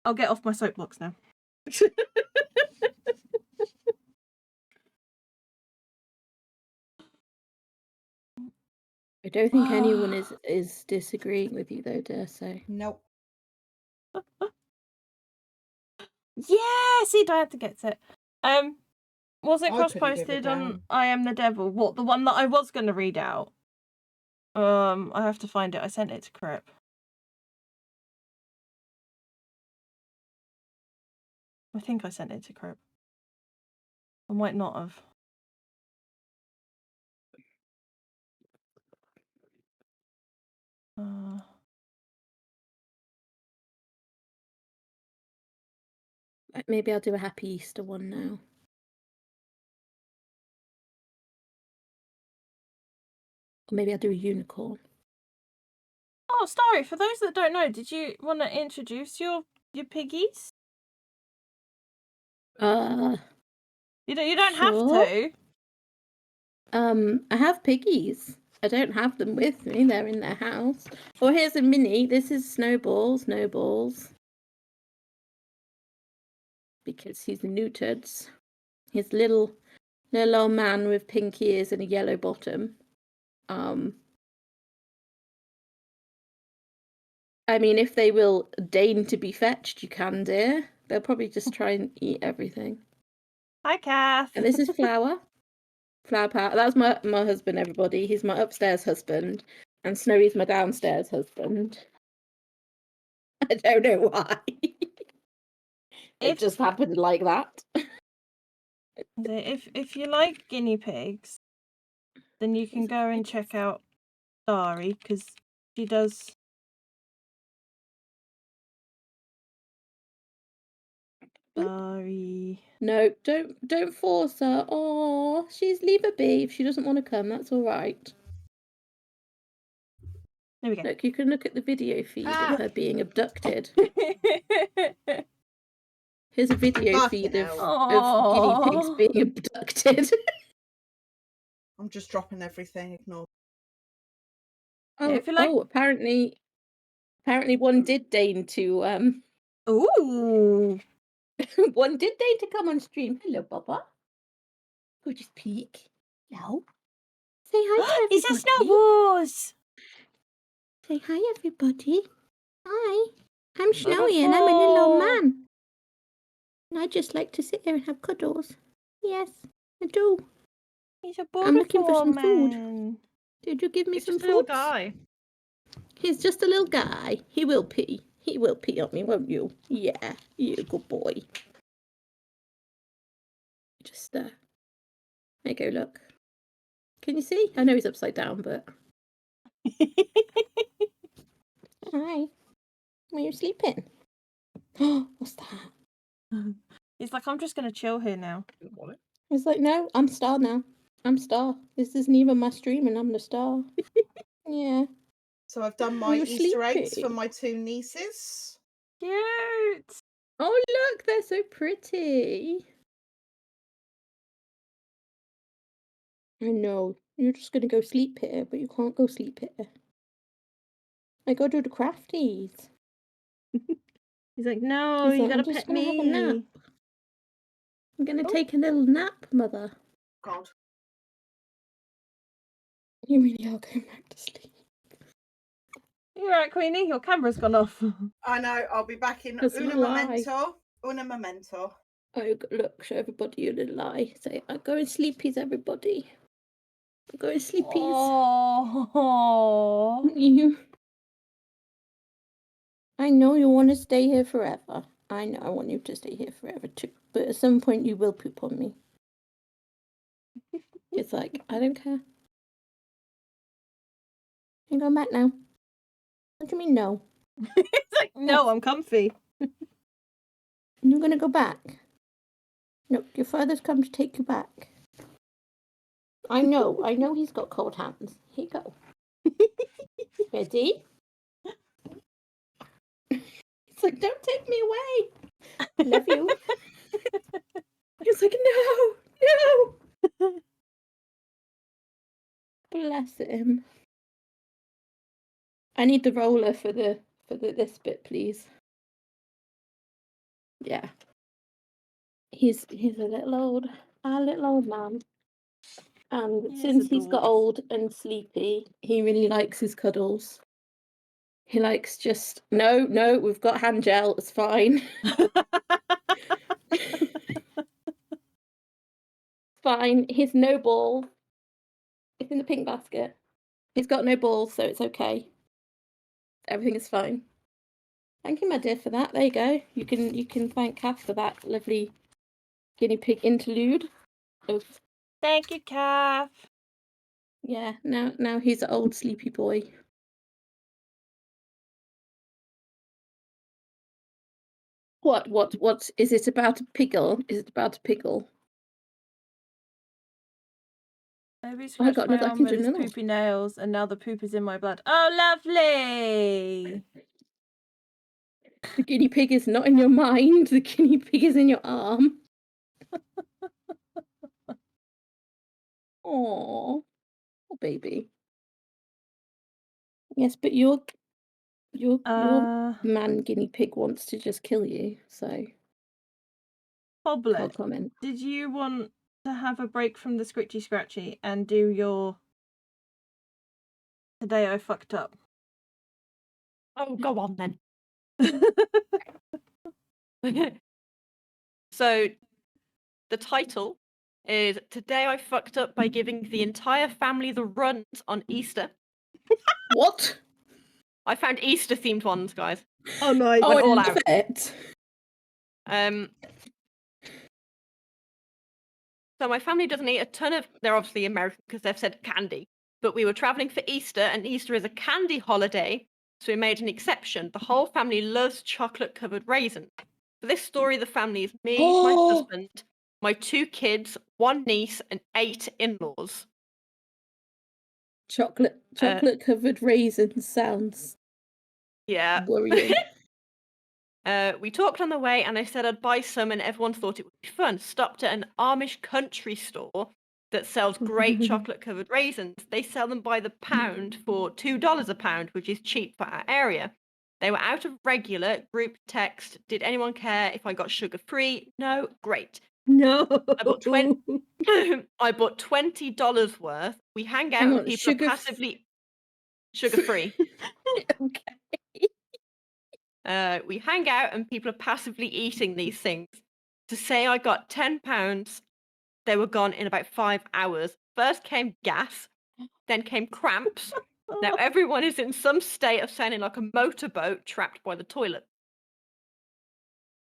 I'll get off my soapbox now. I don't think anyone is disagreeing with you though, dare say. Nope. Yeah, see, Diantha gets it. Was it I cross couldn't give a posted on damn. I Am the Devil? What, the one that I was gonna read out? I have to find it. I sent it to Crip. I think I sent it to Crip. I might not have. Maybe I'll do a Happy Easter one now. Or maybe I'll do a unicorn. Oh, Starry, for those that don't know, did you want to introduce your piggies? You don't have to. I have piggies. I don't have them with me. They're in their house. Oh, here's a mini. This is Snowballs. Because he's neutered. He's little old man with pink ears and a yellow bottom. I mean, if they will deign to be fetched, you can, dear. They'll probably just try and eat everything. Hi, Kath. And this is Flower. Flower Power. That's my husband, everybody. He's my upstairs husband. And Snowy's my downstairs husband. I don't know why. It just happened like that. If you like guinea pigs, then you can go and check out Starry, because she does. Sorry. No, don't force her. Oh, leave her be. If she doesn't want to come, that's all right. There we go. Look, you can look at the video feed of her being abducted. Here's a video feed of guinea pigs being abducted. I'm just dropping everything. Ignore. Oh, if you like... apparently one did deign to Ooh. one did deign to come on stream. Hello, Baba. Go just peek. Hello. Say hi to everybody. It's a Snow Wars! Say hi, everybody. Hi. I'm Snow Snowy and I'm a little old Fall. man. And I just like to sit there and have cuddles. Yes, I do. He's a I'm looking for beautiful some food. man. Did you give me He's some just a little food? guy. He's just a little guy. He will pee. He will pee on me, won't you? Yeah, you good boy. Just, there you go, look. Can you see? I know he's upside down, but... Hi. Were you sleeping? What's that? He's like, I'm just going to chill here now. He's like, no, I'm Star now. I'm Star. This isn't even my stream and I'm the star. Yeah. So I've done Were my you Easter eggs sleepy? for my 2 nieces. Cute! Oh, look, they're so pretty. I know. You're just going to go sleep here, but you can't go sleep here. I go do the crafties. He's like, no, He's you like, gotta I'm just pet going to have a nap. me. I'm going to Oh. take a little nap, Mother. God. You really are going back to sleep. You're right, Queenie. Your camera's gone off. I know, I'll be back in That's una a lie. momento. Una momento. Oh, look, show everybody your little eye. Say, I'm going sleepies, everybody. I'm going sleepies. Oh. You. I know you want to stay here forever. I know I want you to stay here forever too. But at some point you will poop on me. It's like, I don't care. You're going back now. What do you mean no? It's like, no, I'm comfy. You're going to go back? No, your father's come to take you back. I know he's got cold hands. Here you go. Ready? It's like, don't take me away. I love you. It's like, no. Bless him. I need the roller for this bit, please. Yeah. He's a little old man. And He is since he's got adorable. old and sleepy, he really likes his cuddles. He likes just no, we've got hand gel, it's fine. Fine. He's no ball. It's in the pink basket. He's got no balls, so it's okay. Everything is fine. Thank you, my dear, for that. There you go. You can thank Kath for that lovely guinea pig interlude. Of, Thank you, Kath. yeah, now he's an old sleepy boy. What is it about a piggle? Is it about a piggle? Maybe I scratched got my another. I arm can with do his another. poopy nails, and now the poop is in my blood. Oh, lovely! The guinea pig is not in your mind. The guinea pig is in your arm. Oh, baby. Yes, but your man guinea pig wants to just kill you. So, Poblet, can't comment. did you want to have a break from the scritchy scratchy and do your today I fucked up? Oh, go on then. So, the title is Today I Fucked Up by Giving the Entire Family the Runt on Easter. What? I found Easter themed ones, guys. Oh no! I Went all love out. it. So my family doesn't eat a ton of. They're obviously American because they've said candy. But we were traveling for Easter, and Easter is a candy holiday, so we made an exception. The whole family loves chocolate-covered raisins. For this story, the family is me, my husband, my 2 kids, 1 niece, and 8 in-laws. Chocolate covered raisins sounds worrying. We talked on the way, and I said I'd buy some, and everyone thought it would be fun. Stopped at an Amish country store that sells great chocolate-covered raisins. They sell them by the pound for $2 a pound, which is cheap for our area. They were out of regular. Group text. Did anyone care if I got sugar-free? No. Great. No. I bought 20. I bought $20 worth. We hang out Hang and on, people are passively sugar-free. Okay. We hang out and people are passively eating these things. To say I got £10, they were gone in about 5 hours. First came gas, then came cramps. Now everyone is in some state of sounding like a motorboat trapped by the toilet.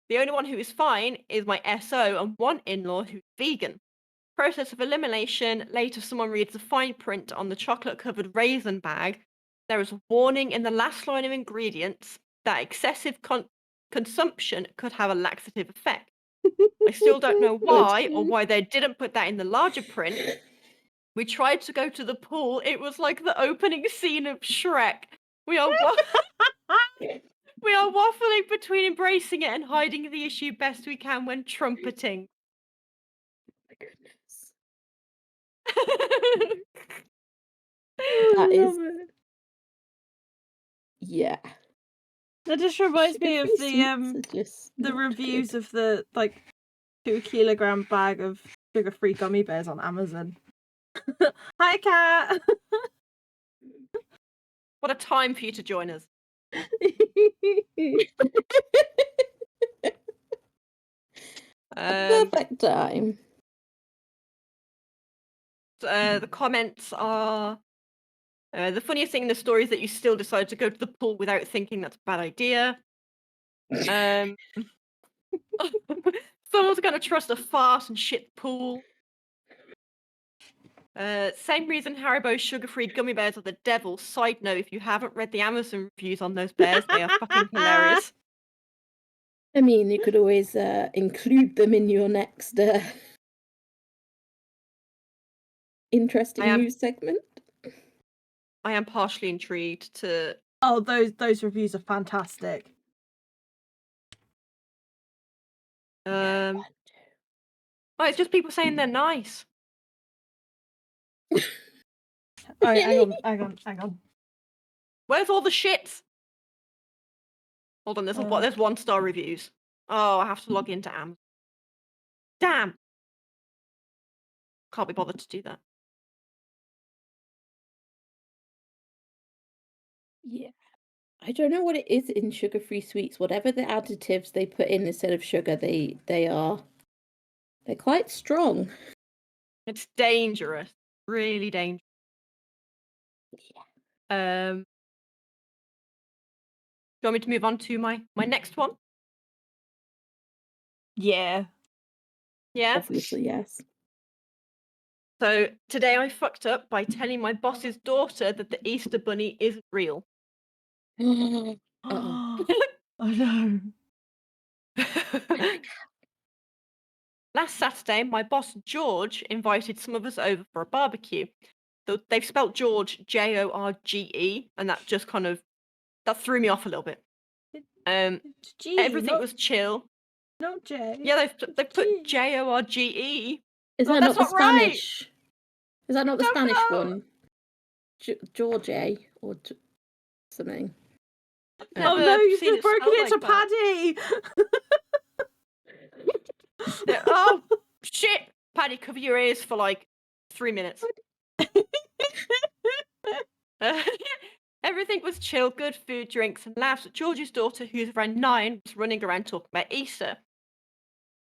The only one who is fine is my SO and one in-law who's vegan. Process of elimination. Later, someone reads the fine print on the chocolate-covered raisin bag. There is a warning in the last line of ingredients that excessive consumption could have a laxative effect. I still don't know why or why they didn't put that in the larger print. We tried to go to the pool. It was like the opening scene of Shrek. We are waffling between embracing it and hiding the issue best we can when trumpeting. My goodness. I That is- love it. Yeah. That just reminds me of the reviews of the 2-kilogram bag of sugar-free gummy bears on Amazon. Hi, Kat. What a time for you to join us. Perfect time. The comments are the funniest thing in the story is that you still decided to go to the pool without thinking that's a bad idea. Someone's going to trust a fart and shit the pool. Same reason Haribo's sugar-free gummy bears are the devil. Side note, if you haven't read the Amazon reviews on those bears, they are fucking hilarious. I mean, you could always include them in your next interesting news segment. I am partially intrigued to... Oh, those reviews are fantastic. Oh, it's just people saying they're nice. Oh, hang on. Where's all the shits? Hold on, there's 1-star reviews. Oh, I have to log into Amazon. Damn! Can't be bothered to do that. Yeah. I don't know what it is in sugar-free sweets. Whatever the additives they put in instead of sugar, they're quite strong. It's dangerous. Really dangerous. Yeah. Do you want me to move on to my next one? Yeah. Yeah? Obviously, yes. So today I fucked up by telling my boss's daughter that the Easter Bunny isn't real. Oh no. Last Saturday, my boss George invited some of us over for a barbecue. They've spelt George Jorge, and that just that threw me off a little bit. G, Everything was chill. Not J. Yeah, they've put Jorge. Is that not the Spanish? Right. Is that not the Spanish one? George or something? Oh no, you've just broken it to Paddy! Oh shit! Paddy, cover your ears for like 3 minutes. Everything was chill, good food, drinks, and laughs. George's daughter, who's around 9, was running around talking about Easter.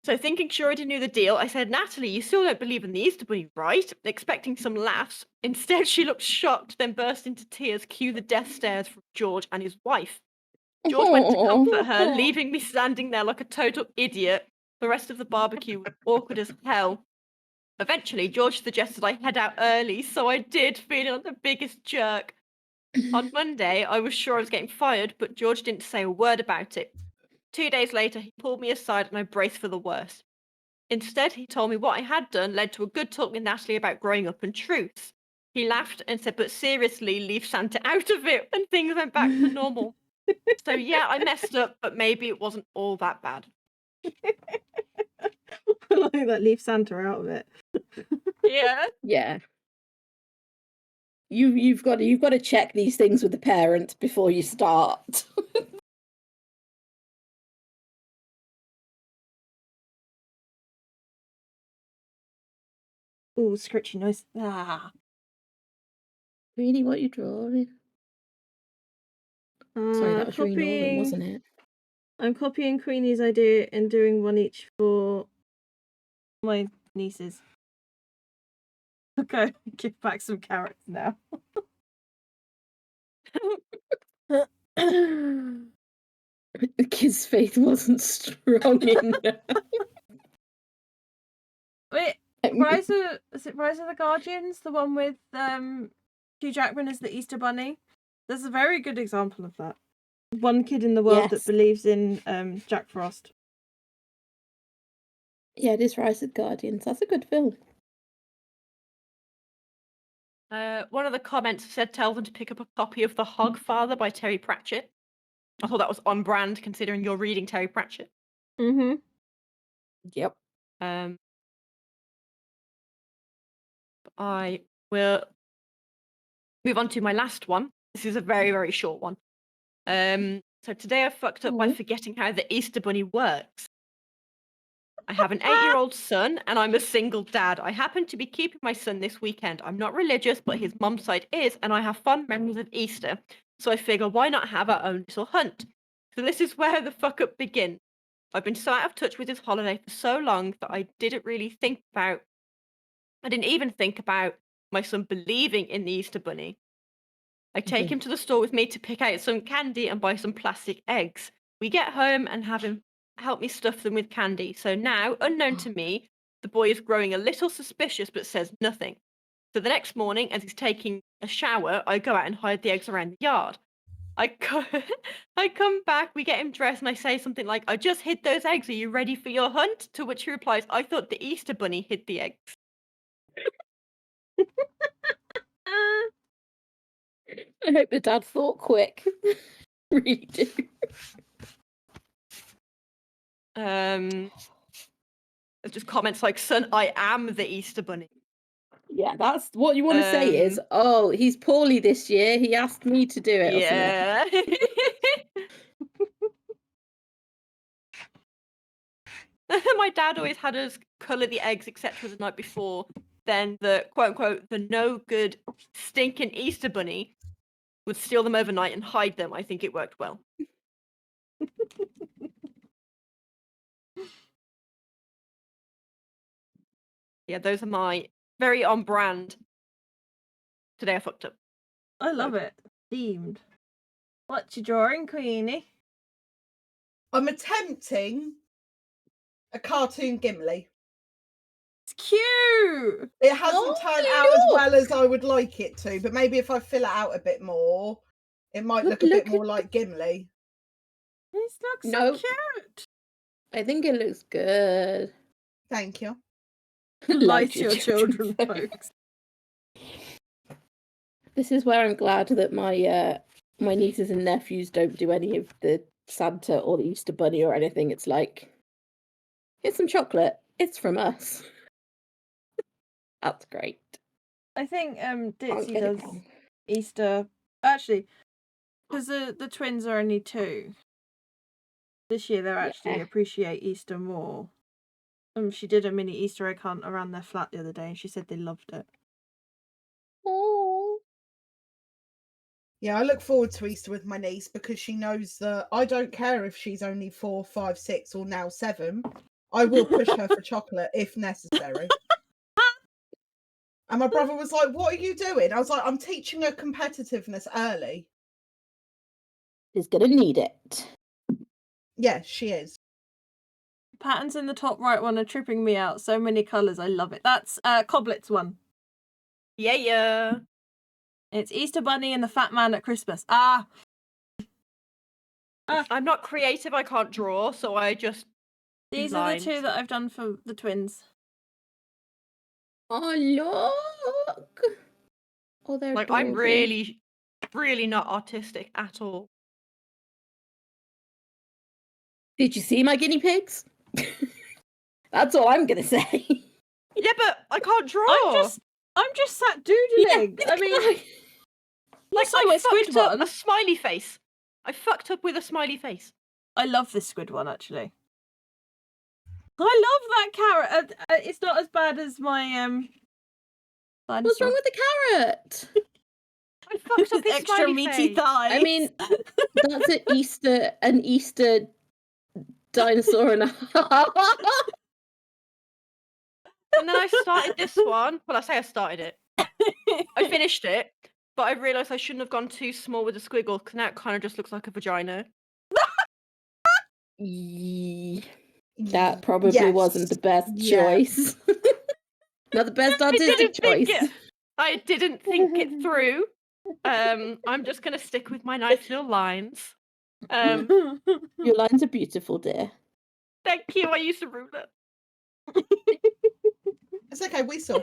So thinking she already knew the deal, I said, Natalie, you still don't believe in the Easter Bunny, right? Expecting some laughs. Instead, she looked shocked, then burst into tears, cue the death stares from George and his wife. George went to comfort her, leaving me standing there like a total idiot. The rest of the barbecue was awkward as hell. Eventually, George suggested I head out early, so I did, feeling like the biggest jerk. On Monday, I was sure I was getting fired, but George didn't say a word about it. 2 days later, he pulled me aside and I braced for the worst. Instead, he told me what I had done led to a good talk with Natalie about growing up and truths. He laughed and said, but seriously, leave Santa out of it, and things went back to normal. So yeah, I messed up, but maybe it wasn't all that bad. Like that, leave Santa out of it. Yeah. Yeah. You've got to check these things with the parents before you start. Ooh, scritchy noise. Ah. Really, what you drawing? Sorry, that was really Northern, wasn't it? I'm copying Queenie's idea and doing one each for my nieces. Okay, give back some carrots now. The kid's faith wasn't strong enough. Wait, is it Rise of the Guardians? The one with Hugh Jackman as the Easter Bunny? There's a very good example of that. One kid in the world that Yes. believes in Jack Frost. Yeah, it is Rise of the Guardians. That's a good film. One of the comments said tell them to pick up a copy of The Hogfather by Terry Pratchett. I thought that was on brand considering you're reading Terry Pratchett. Mm-hmm. Yep. I will move on to my last one. This is a very, very short one. So today I fucked up by forgetting how the Easter Bunny works. I have an 8-year-old son and I'm a single dad. I happen to be keeping my son this weekend. I'm not religious, but his mum's side is, and I have fond memories of Easter. So I figure, why not have our own little hunt? So this is where the fuck up begins. I've been so out of touch with this holiday for so long that I didn't even think about my son believing in the Easter Bunny. I take him to the store with me to pick out some candy and buy some plastic eggs. We get home and have him help me stuff them with candy. So now, unknown to me, the boy is growing a little suspicious but says nothing. So the next morning, as he's taking a shower, I go out and hide the eggs around the yard. I come back, we get him dressed, and I say something like, I just hid those eggs. Are you ready for your hunt? To which he replies, I thought the Easter Bunny hid the eggs. I hope the dad thought quick. Really do. There's just comments like, son, I am the Easter Bunny. Yeah, that's what you want to say is, oh, he's poorly this year. He asked me to do it. Yeah. My dad always had us colour the eggs, etc., the night before. Then the quote-unquote, the no good, stinking Easter Bunny would steal them overnight and hide them. I think it worked well. Yeah, those are my very on brand. Today I fucked up. I love it. Themed. What you drawing, Queenie? I'm attempting a cartoon Gimli. It's cute! It hasn't turned out as well as I would like it to, but maybe if I fill it out a bit more, it might look a bit more like Gimli. This looks so cute. I think it looks good. Thank you. Lie to your children, folks. This is where I'm glad that my my nieces and nephews don't do any of the Santa or the Easter Bunny or anything. It's like, here's some chocolate. It's from us. That's great. I think Ditsy does Easter actually because the twins are only 2. This year they'll actually appreciate Easter more. She did a mini Easter egg hunt around their flat the other day, and she said they loved it. Oh. Yeah, I look forward to Easter with my niece because she knows that I don't care if she's only 4, 5, 6, or now 7. I will push her for chocolate if necessary. And my brother was like, "What are you doing?" I was like, "I'm teaching her competitiveness early." She's gonna need it. Yeah, she is. Patterns in the top right one are tripping me out. So many colours. I love it. That's Coblet's one. Yeah. It's Easter Bunny and the Fat Man at Christmas. I'm not creative. I can't draw, so I just. These are the 2 that I've done for the twins. Oh look! Oh, they're like adorable. I'm really, really not artistic at all. Did you see my guinea pigs? That's all I'm gonna say. Yeah, but I can't draw. I'm just sat doodling. Yeah, I mean, like I fucked up a smiley face. I fucked up with a smiley face. I love this squid one actually. I love that carrot. It's not as bad as my What's wrong with the carrot? I fucked up his extra smiley meaty face. thighs? I mean, that's an Easter dinosaur and a half. And then I started this one. Well, I say I started it. I finished it, but I realised I shouldn't have gone too small with the squiggle because now it kind of just looks like a vagina. That probably wasn't the best choice. Not the best artistic choice. I didn't think it through. I'm just going to stick with my nice little lines. Your lines are beautiful, dear. Thank you. I used a ruler. It's okay, we saw. Yeah,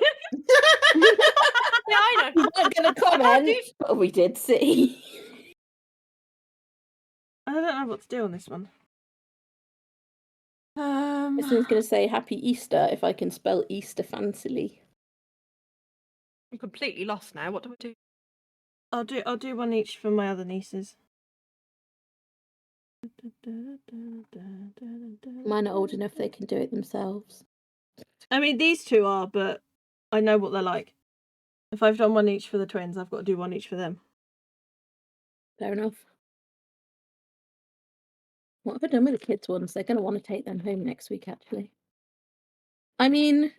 I know. We weren't going to comment, but we did see. I don't know what to do on this one. This one's going to say Happy Easter if I can spell Easter fancily. I'm completely lost now. What do I do? I'll do one each for my other nieces. Mine are old enough they can do it themselves. I mean, these two are, but I know what they're like. If I've done one each for the twins, I've got to do one each for them. Fair enough. What have I done with the kids' ones? They're going to want to take them home next week, actually. I mean,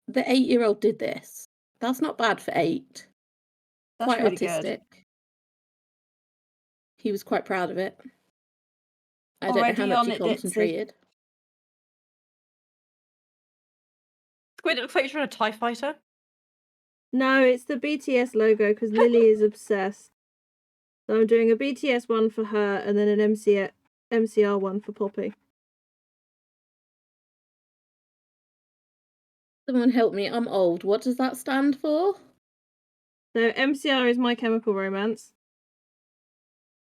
the 8-year-old did this. That's not bad for 8. That's Quite really artistic. good. He was quite proud of it. I don't Already know how on much he it, Ditsy. concentrated. Squid, it looks like you're on a TIE fighter. No, it's the BTS logo because Lily is obsessed. So I'm doing a BTS one for her and then an MCR one for Poppy. Someone help me, I'm old. What does that stand for? So MCR is My Chemical Romance.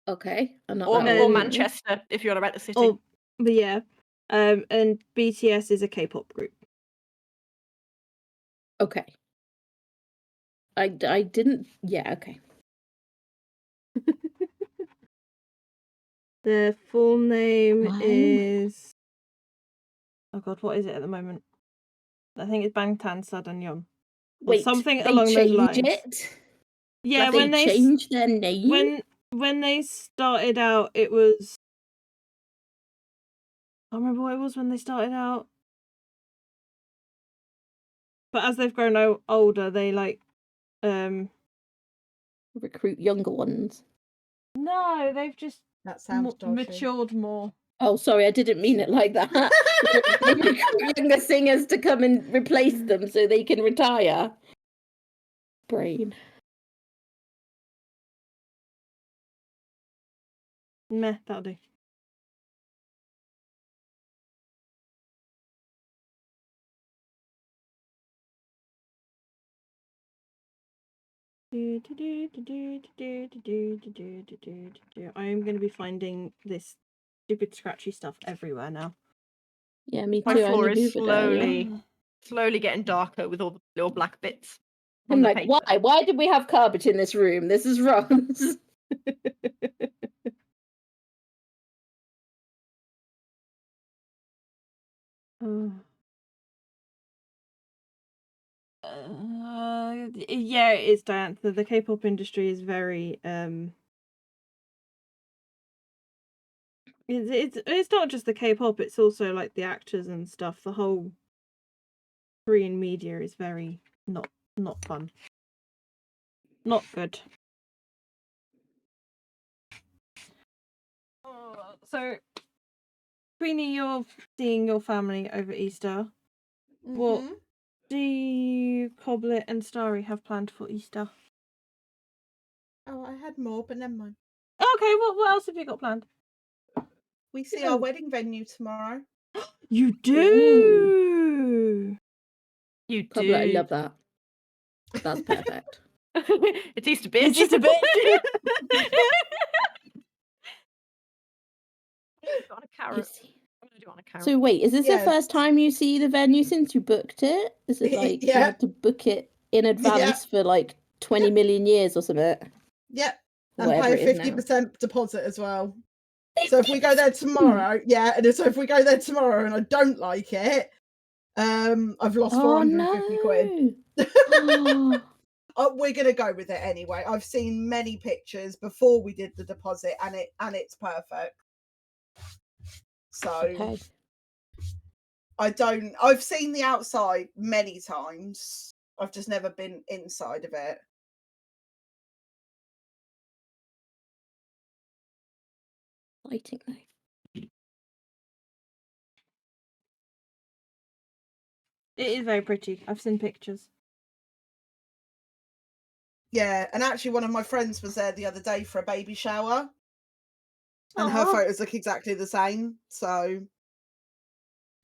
Okay. Or Manchester, if you're on about the city. But yeah. And BTS is a K-pop group. Okay. I didn't... Yeah, okay. Their full name is... Oh god, what is it at the moment? I think it's Bangtan Sadanyeon. Wait, something they along those lines. it? Yeah, Like when they changed their name? When they started out, it was... I can't remember what it was when they started out. But as they've grown older, they recruit younger ones. No, they've just That sounds matured more. Oh, sorry, I didn't mean it like that. They recruit younger singers to come and replace them so they can retire. Brain. Meh, that'll do. I am going to be finding this stupid scratchy stuff everywhere now. Yeah, me too. My floor is slowly getting darker with all the little black bits. I'm like, paper. Why? Why did we have carpet in this room? This is wrong. Yeah, it is, Diantha. The K-pop industry is very it's not just the K-pop, it's also like the actors and stuff. The whole Korean media is very not fun. Not good. So, Queenie, you're seeing your family over Easter. Mm-hmm. What do you, Coblet and Starry have planned for Easter? Oh, I had more, but never mind. Okay, what else have you got planned? We see our wedding venue tomorrow. You do? Ooh. You do. Coblet, I love that. That's perfect. It's Easter, bitch. It's just a bitch. On a carrot. I'm gonna do it on a carrot. So wait, is this the first time you see the venue since you booked it? Is it like you had to book it in advance for like 20 million years or something? Yep. And pay a 50% deposit as well. So if we go there tomorrow, and so if we go there tomorrow and I don't like it, I've lost Oh 450 quid. no! We're gonna go with it anyway. I've seen many pictures before we did the deposit, and it's perfect. So Okay. I've seen the outside many times. I've just never been inside of it. Lighting though. It is very pretty. I've seen pictures. Yeah, and actually one of my friends was there the other day for a baby shower. And her Aw. photos look exactly the same. So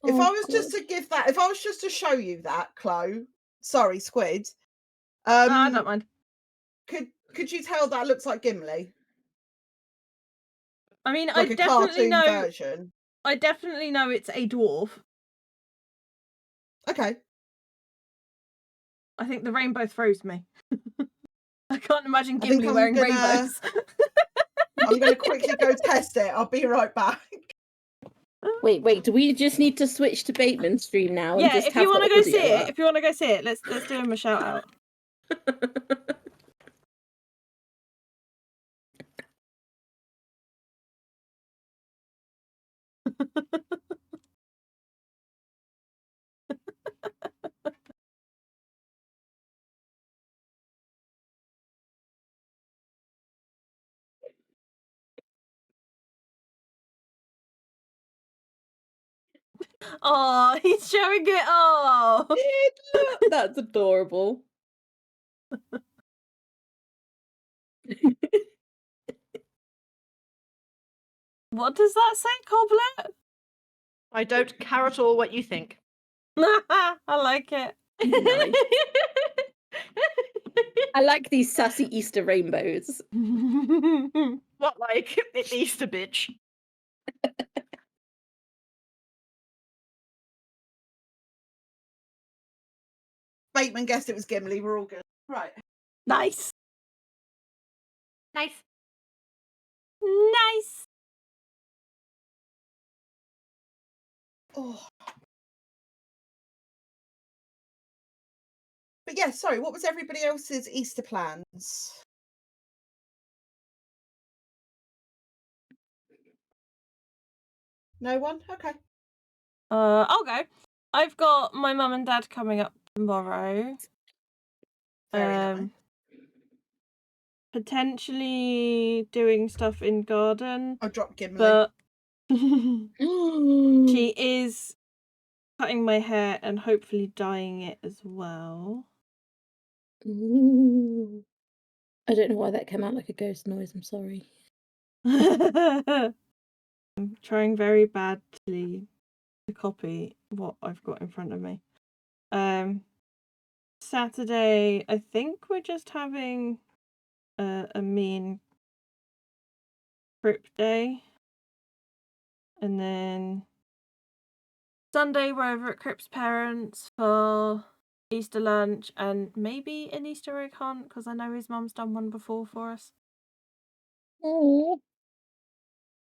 if Oh, I was just good. to give that, if I was just to show you that, Chloe, sorry, Squid, No, I don't mind. could you tell that looks like Gimli? I mean, Like I a definitely cartoon know. version. I definitely know it's a dwarf. Okay. I think the rainbow throws me. I can't imagine I think Gimli I'm wearing gonna- rainbows. I'm going to quickly go test it. I'll be right back. Wait. Do we just need to switch to Bateman stream now and Yeah, just if have you want to the go see audio it, if you want to go see it, let's do him a shout out. Oh, he's showing it. Oh, Look, that's adorable. what does that say, Coblet? I don't care at all what you think. I like it. Nice. I like these sassy Easter rainbows. What, like, it's Easter, bitch? Bateman guessed it was Gimli. We're all good. Right. Nice. Nice. Nice. Oh. But yeah, sorry, what was everybody else's Easter plans? No one? Okay. I'll go. I've got my mum and dad coming up tomorrow. Very nice. Potentially doing stuff in garden, I'll drop Gimli. but She she is cutting my hair and hopefully dyeing it as well. Ooh. I don't know why that came out like a ghost noise. I'm sorry. I'm trying very badly to copy what I've got in front of me. Saturday, I think we're just having a mean Crip day. And then Sunday, we're over at Crip's parents for Easter lunch and maybe an Easter egg hunt because I know his mum's done one before for us. Oh,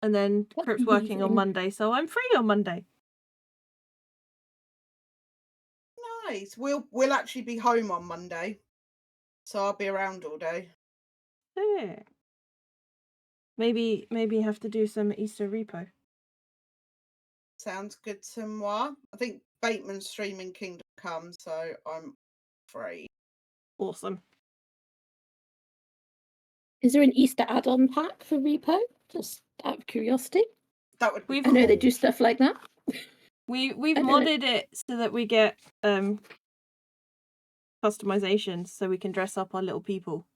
And then that's Crip's working on amazing. Monday, so I'm free on Monday. Nice. We'll actually be home on Monday. So I'll be around all day. Yeah. Maybe have to do some Easter repo. Sounds good to moi. I think Bateman's streaming Kingdom Come, so I'm free. Awesome. Is there an Easter add-on pack for Repo? Just out of curiosity. That would be We've- I know they cool. do stuff like that. We've I don't know. modded it so that we get customizations so we can dress up our little people.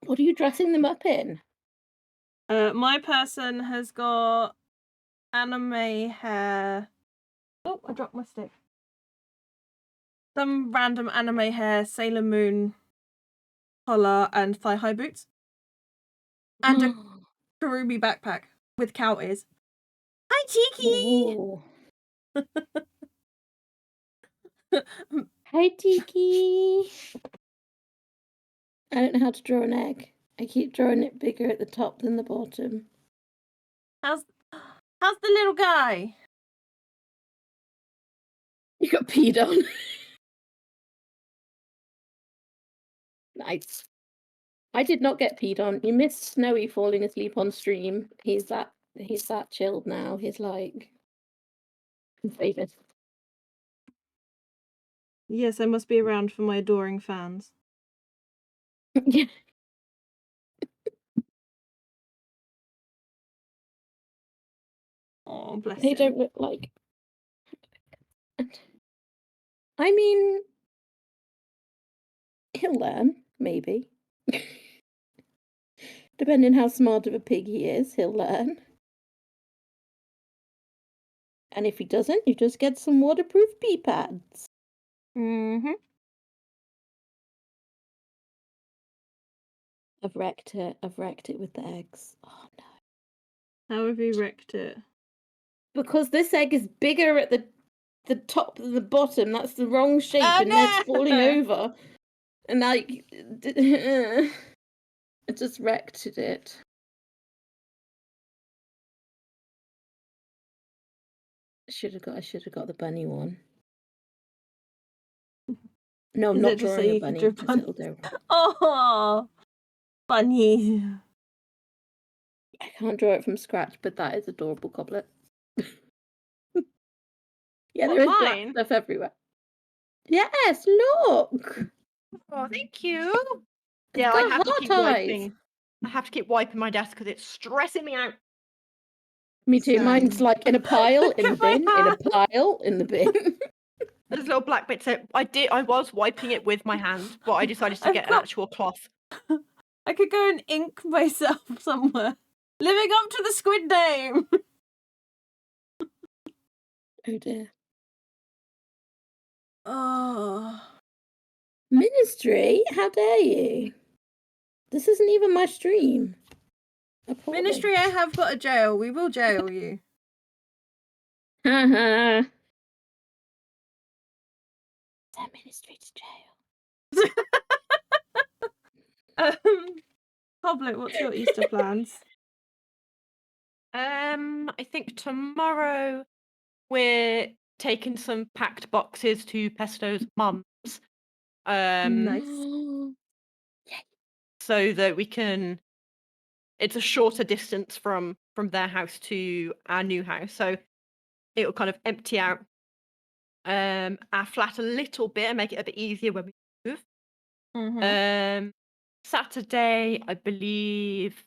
What are you dressing them up in? My person has got anime hair. Oh, I dropped my stick. Some random anime hair, Sailor Moon collar, and thigh-high boots. And a Karumi backpack with cow ears. Hi, Cheeky! Ooh. Hi, Tiki. I don't know how to draw an egg. I keep drawing it bigger at the top than the bottom. How's How's the little guy? You got peed on. Nice. I did not get peed on. You missed Snowy falling asleep on stream. He's that chilled now. He's like famous. Yes, I must be around for my adoring fans. Yeah. Oh, bless They him. don't look like. I mean, he'll learn, maybe. Depending how smart of a pig he is, he'll learn. And if he doesn't, you just get some waterproof pee pads. Mm-hmm. I've wrecked it. I've wrecked it with the eggs. Oh no. How have you wrecked it? Because this egg is bigger at the top than the bottom. That's the wrong shape, Oh, and Ned's no! falling over. And like, I just wrecked it. I should have got the bunny one. No, Is not it just so drawing a you can bunny. draw Just bunny? it'll do. Oh, bunny. I can't draw it from scratch, but that is adorable goblet. Yeah, What, there is black mine? stuff everywhere. Yes, look. Oh, thank you. It's Yeah, I got have to heart keep eyes. wiping. I have to keep wiping my desk because it's stressing me out. Me too. Mine's Same. like in a pile in the Look at my bin, in a hand. pile in the bin. There's little black bits. So I was wiping it with my hand, but I decided to I've get an got- actual cloth. I could go and ink myself somewhere. Living up to the squid name. Oh dear. Oh. Ministry? How dare you? This isn't even my stream. Appalling. Ministry, I have got a jail. We will jail you. Haha. Send Ministry to jail. Hoblet, what's your Easter plans? I think tomorrow we're taking some packed boxes to Pesto's mum's. Nice. So that we can. It's a shorter distance from their house to our new house, so it'll kind of empty out our flat a little bit and make it a bit easier when we move. Mm-hmm. Saturday, I believe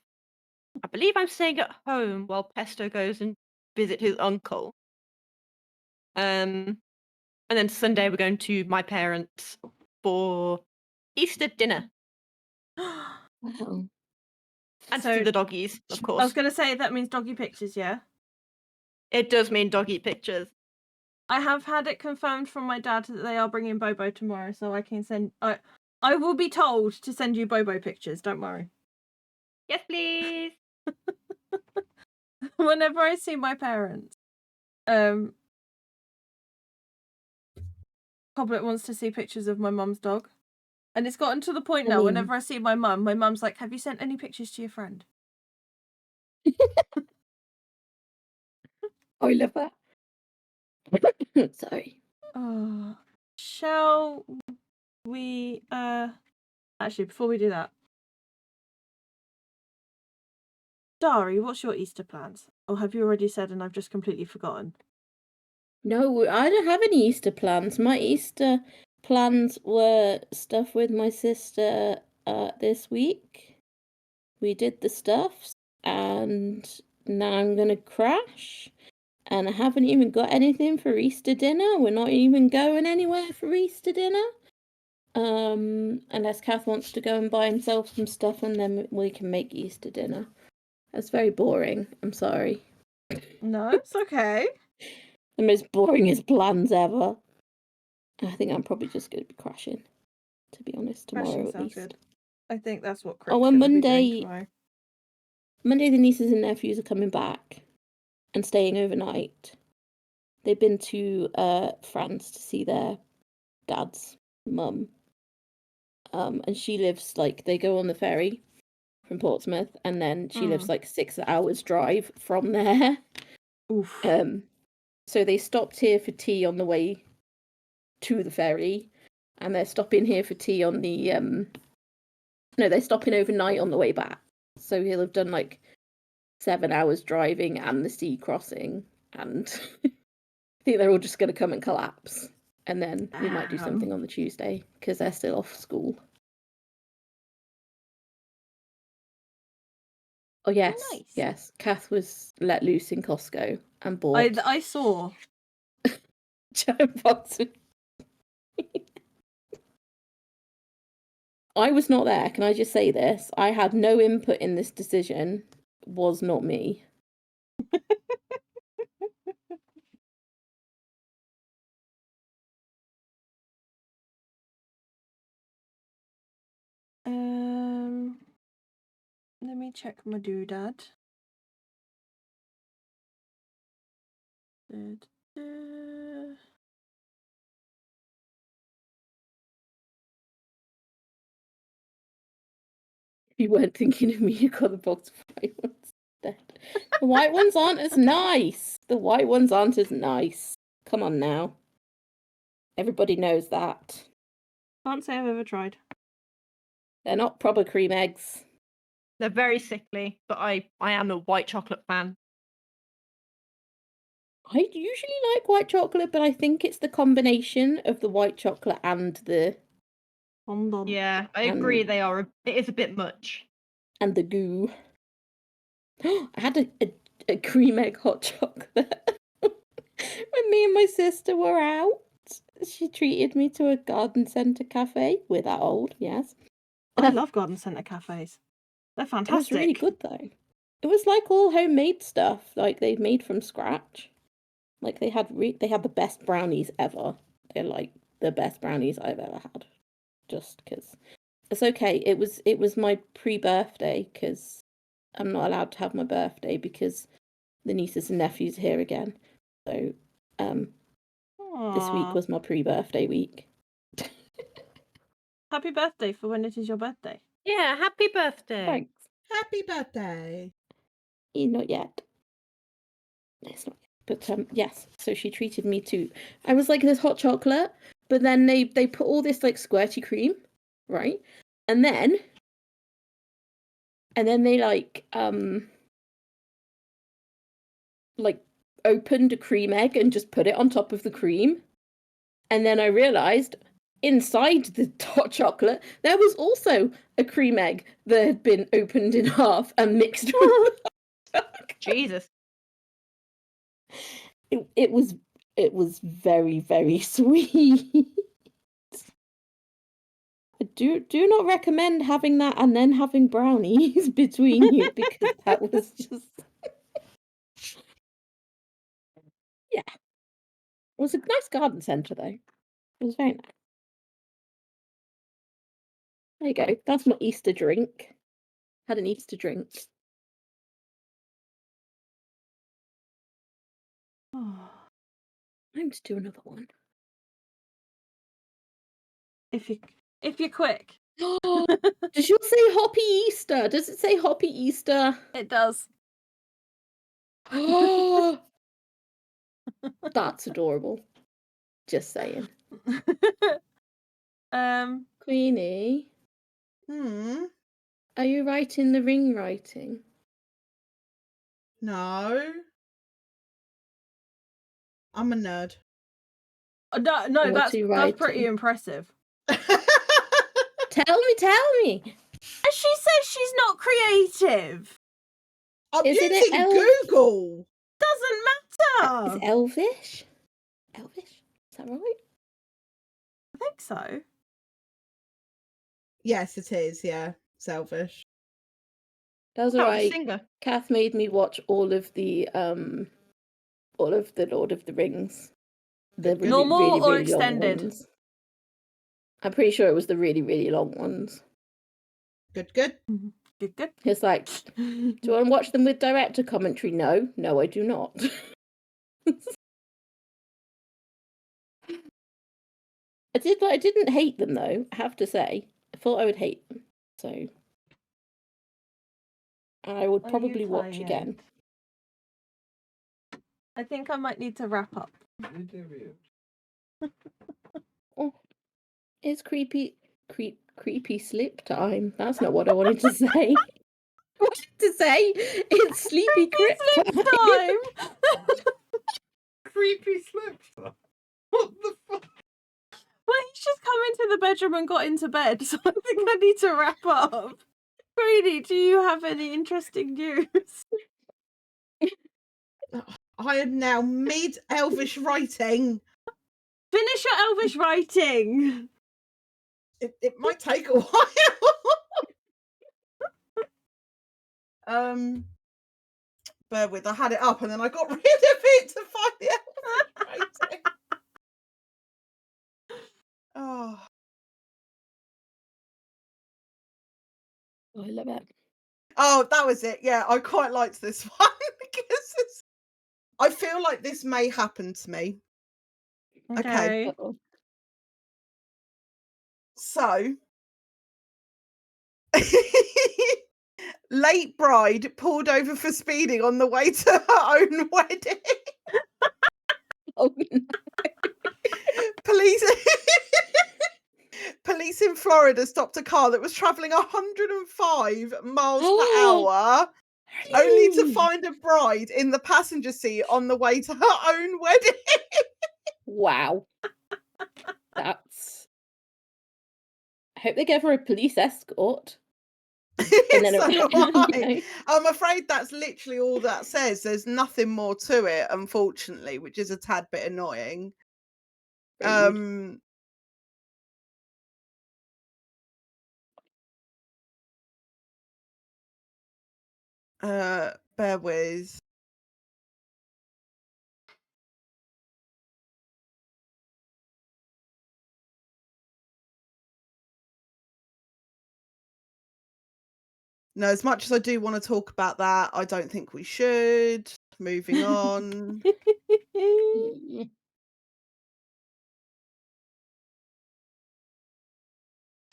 I'm staying at home while Pesto goes and visit his uncle. And then Sunday we're going to my parents for Easter dinner Wow. and So- to the doggies, of I course. was going to say that means doggy pictures, yeah? It does mean doggy pictures. I have had it confirmed from my dad that they are bringing Bobo tomorrow, so I can send. I will be told to send you Bobo pictures. Don't worry. Yes, please. Whenever I see my parents, Hoblet wants to see pictures of my mum's dog, and it's gotten to the point now. Whenever I see my mum's like, "Have you sent any pictures to your friend?" I love that. Sorry. Oh, shall we? Actually, before we do that, Dari, what's your Easter plans? Or have you already said and I've just completely forgotten? No, I don't have any Easter plans. My Easter plans were stuff with my sister this week. We did the stuffs, and now I'm gonna crash. And I haven't even got anything for Easter dinner. We're not even going anywhere for Easter dinner. Unless Kath wants to go and buy himself some stuff, and then we can make Easter dinner. That's very boring. I'm sorry. No, it's okay. The most boringest plans ever. I think I'm probably just going to be crashing, to be honest, tomorrow Crashing at sounds least. good. I think that's what Oh, Crick's and gonna be doing Monday- tomorrow. Monday, the nieces and nephews are coming back and staying overnight. They've been to France to see their dad's mum. And she lives, like, they go on the ferry from Portsmouth, and then she lives, like, 6 hours drive from there. Oof. So they stopped here for tea on the way to the ferry, and they're stopping here for tea on the no, they're stopping overnight on the way back. So he'll have done like 7 hours driving and the sea crossing, and I think they're all just going to come and collapse, and then we might do something on the Tuesday because they're still off school. Oh yes, Nice. yes. Kath was let loose in Costco and bought I saw. giant box of... I was not there. Can I just say this? I had no input in this decision. Was not me. Let me check my doodad. If you weren't thinking of me, you got the box of white ones instead. The white ones aren't as nice. The white ones aren't as nice. Come on now. Everybody knows that. Can't say I've ever tried. They're not proper cream eggs. They're very sickly, but I am a white chocolate fan. I usually like white chocolate, but I think it's the combination of the white chocolate and the Fondant. Yeah, I agree. It is a bit much. and the goo. I had a cream egg hot chocolate when me and my sister were out. She treated me to a garden centre cafe. We're that old, yes. I love garden centre cafes. They're fantastic. It was really good though. It was like all homemade stuff, like they'd made from scratch. Like they had the best brownies ever. They're like the best brownies I've ever had. Just because it's okay. It was my pre-birthday because I'm not allowed to have my birthday because the nieces and nephews are here again. So this week was my pre-birthday week. Happy birthday for when it is your birthday. Yeah, happy birthday. Thanks. Happy birthday. Not yet. It's not yet. But yes, so she treated me to, I was like this hot chocolate, but then they put all this like squirty cream, right? And then they like opened a cream egg and just put it on top of the cream. And then I realized inside the hot chocolate there was also a cream egg that had been opened in half and mixed with the hot Jesus. It was very, very sweet. I do not recommend having that and then having brownies between you because that was just yeah. It was a nice garden centre though. It was very nice. There you go. That's my Easter drink. Had an Easter drink. I'm to do another one. If you're quick. Does yours say Hoppy Easter? Does it say Hoppy Easter? It does. That's adorable. Just saying. Queenie, are you writing the ring writing? No. I'm a nerd. No, What that's are you pretty writing? impressive. Tell me. And she says she's not creative. I'm Is it using Google. Doesn't matter. Is Elvish? Elvish? Is that right? I think so. Yes, it is. Yeah, selfish. That's Oh, the right. singer. Kath made me watch all of the Lord of the Rings. The really, Normal really, or really long extended? ones. I'm pretty sure it was the really, really long ones. Good. Good. It's like, do you want to watch them with director commentary? No, I do not. I didn't hate them though, I have to say. I thought I would hate them. So I would probably watch again. I think I might need to wrap up. Oh, it's creepy sleep time. That's not what I wanted to say. I wanted to say it's sleepy crypt time. Creepy slip. What the fuck? Well, he's just come into the bedroom and got into bed, so I think I need to wrap up. Greedy, do you have any interesting news? I am now mid Elvish writing. Finish your Elvish writing. It might take a while. Bear with, I had it up and then I got rid of it to find the Elvish writing. Oh. I love it. Oh, that was it. Yeah, I quite liked this one because I feel like this may happen to me. Okay. Uh-oh. So, late bride pulled over for speeding on the way to her own wedding. Oh, no. Police in Florida stopped a car that was traveling 105 miles per hour, only to find a bride in the passenger seat on the way to her own wedding. Wow. That's... I hope they gave her a police escort. And then So you know. I'm afraid that's literally all that says. There's nothing more to it, unfortunately, which is a tad bit annoying. Rude. Bear with. No, as much as I do want to talk about that, I don't think we should. Moving on. Mm.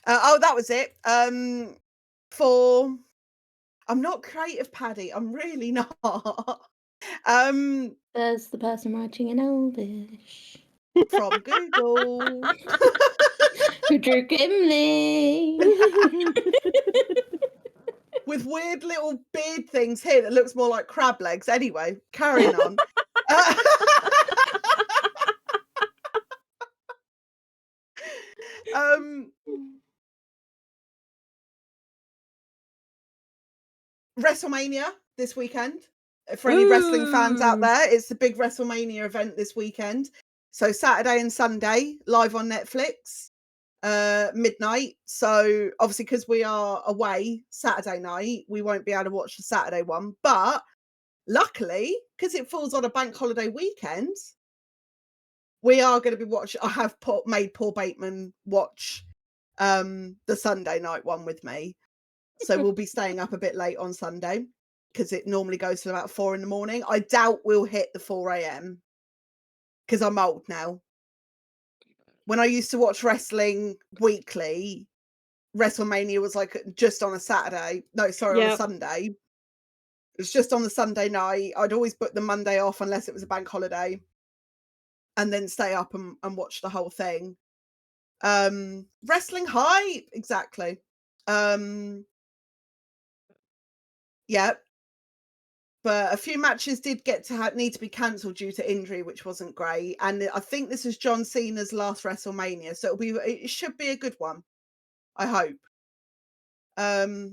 Oh, that was it. I'm not creative, Paddy. I'm really not. There's the person writing in Elvish. From Google. Who drew Gimli? With weird little beard things here that looks more like crab legs. Anyway, carrying on. WrestleMania this weekend. For any wrestling fans out there, it's the big WrestleMania event this weekend. So Saturday and Sunday, live on Netflix, midnight. So obviously, because we are away Saturday night, we won't be able to watch the Saturday one. But luckily, because it falls on a bank holiday weekend, we are going to be watching. I have made Paul Bateman watch the Sunday night one with me. So we'll be staying up a bit late on Sunday because it normally goes till about 4 a.m. I doubt we'll hit the 4 a.m. because I'm old now. When I used to watch wrestling weekly, WrestleMania was like just on a Saturday. No, sorry, on a Sunday. It was just on the Sunday night. I'd always book the Monday off unless it was a bank holiday and then stay up and watch the whole thing. Wrestling hype, exactly. Yeah. But a few matches did get to need to be cancelled due to injury, which wasn't great. And I think this is John Cena's last WrestleMania, so it should be a good one. I hope. To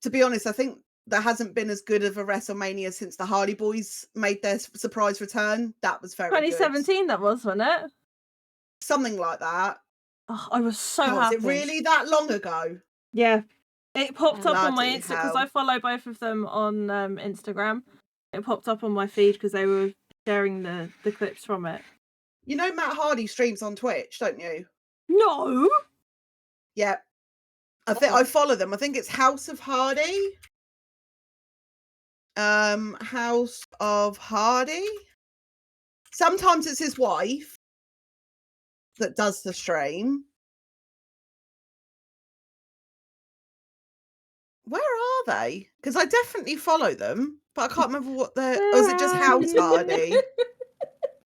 be honest, I think there hasn't been as good of a WrestleMania since the Hardy Boys made their surprise return. That was very 2017, good. that was, wasn't it? Something like that. Oh, I was so happy. Was it really that long ago? Yeah. It popped up on my Bloody Insta because hell. I follow both of them on Instagram. It popped up on my feed because they were sharing the clips from it. You know Matt Hardy streams on Twitch, don't you? No. Yeah. I think I follow them. I think it's House of Hardy. House of Hardy. Sometimes it's his wife that does the stream. Where are they? Because I definitely follow them, But I can't remember what the... Oh, is it just House Hardy?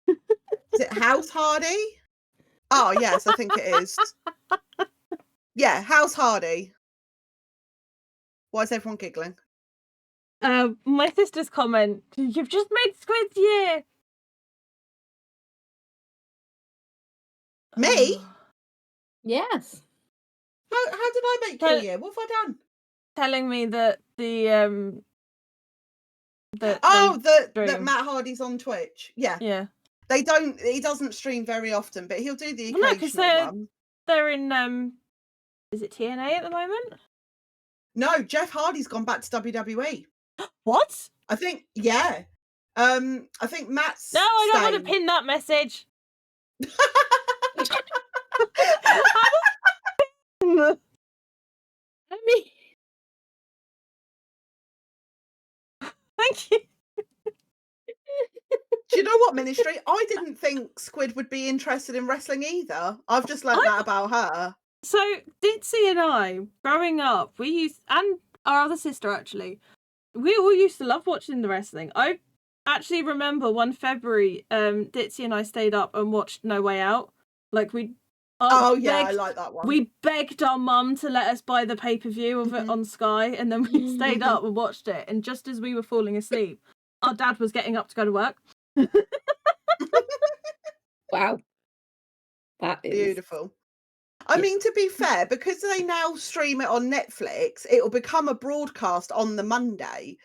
Is it House Hardy? Oh, yes, I think it is. Yeah, House Hardy. Why is everyone giggling? My sister's comment. You've just made Squid's year. Me? Yes. How did I make your year? What have I done? Telling me that the that stream. Matt Hardy's on Twitch. Yeah. Yeah. He doesn't stream very often, but he'll do the Well, no, occasional 'cause one. They're in is it TNA at the moment? No, Jeff Hardy's gone back to WWE. What? I think, yeah. I think Matt's No, I don't want to staying. pin that message. I mean, Thank you. Do you know what, Ministry? I didn't think Squid would be interested in wrestling either. I've just learnt that about her. So Ditsy and I, growing up, and our other sister actually, we all used to love watching the wrestling. I actually remember one February, Ditsy and I stayed up and watched No Way Out. Like I like that one. We begged our mum to let us buy the pay-per-view of it on Sky, and then we stayed up and watched it. And just as we were falling asleep, our dad was getting up to go to work. wow. That is Beautiful. I mean, to be fair, because they now stream it on Netflix, it will become a broadcast on the Monday.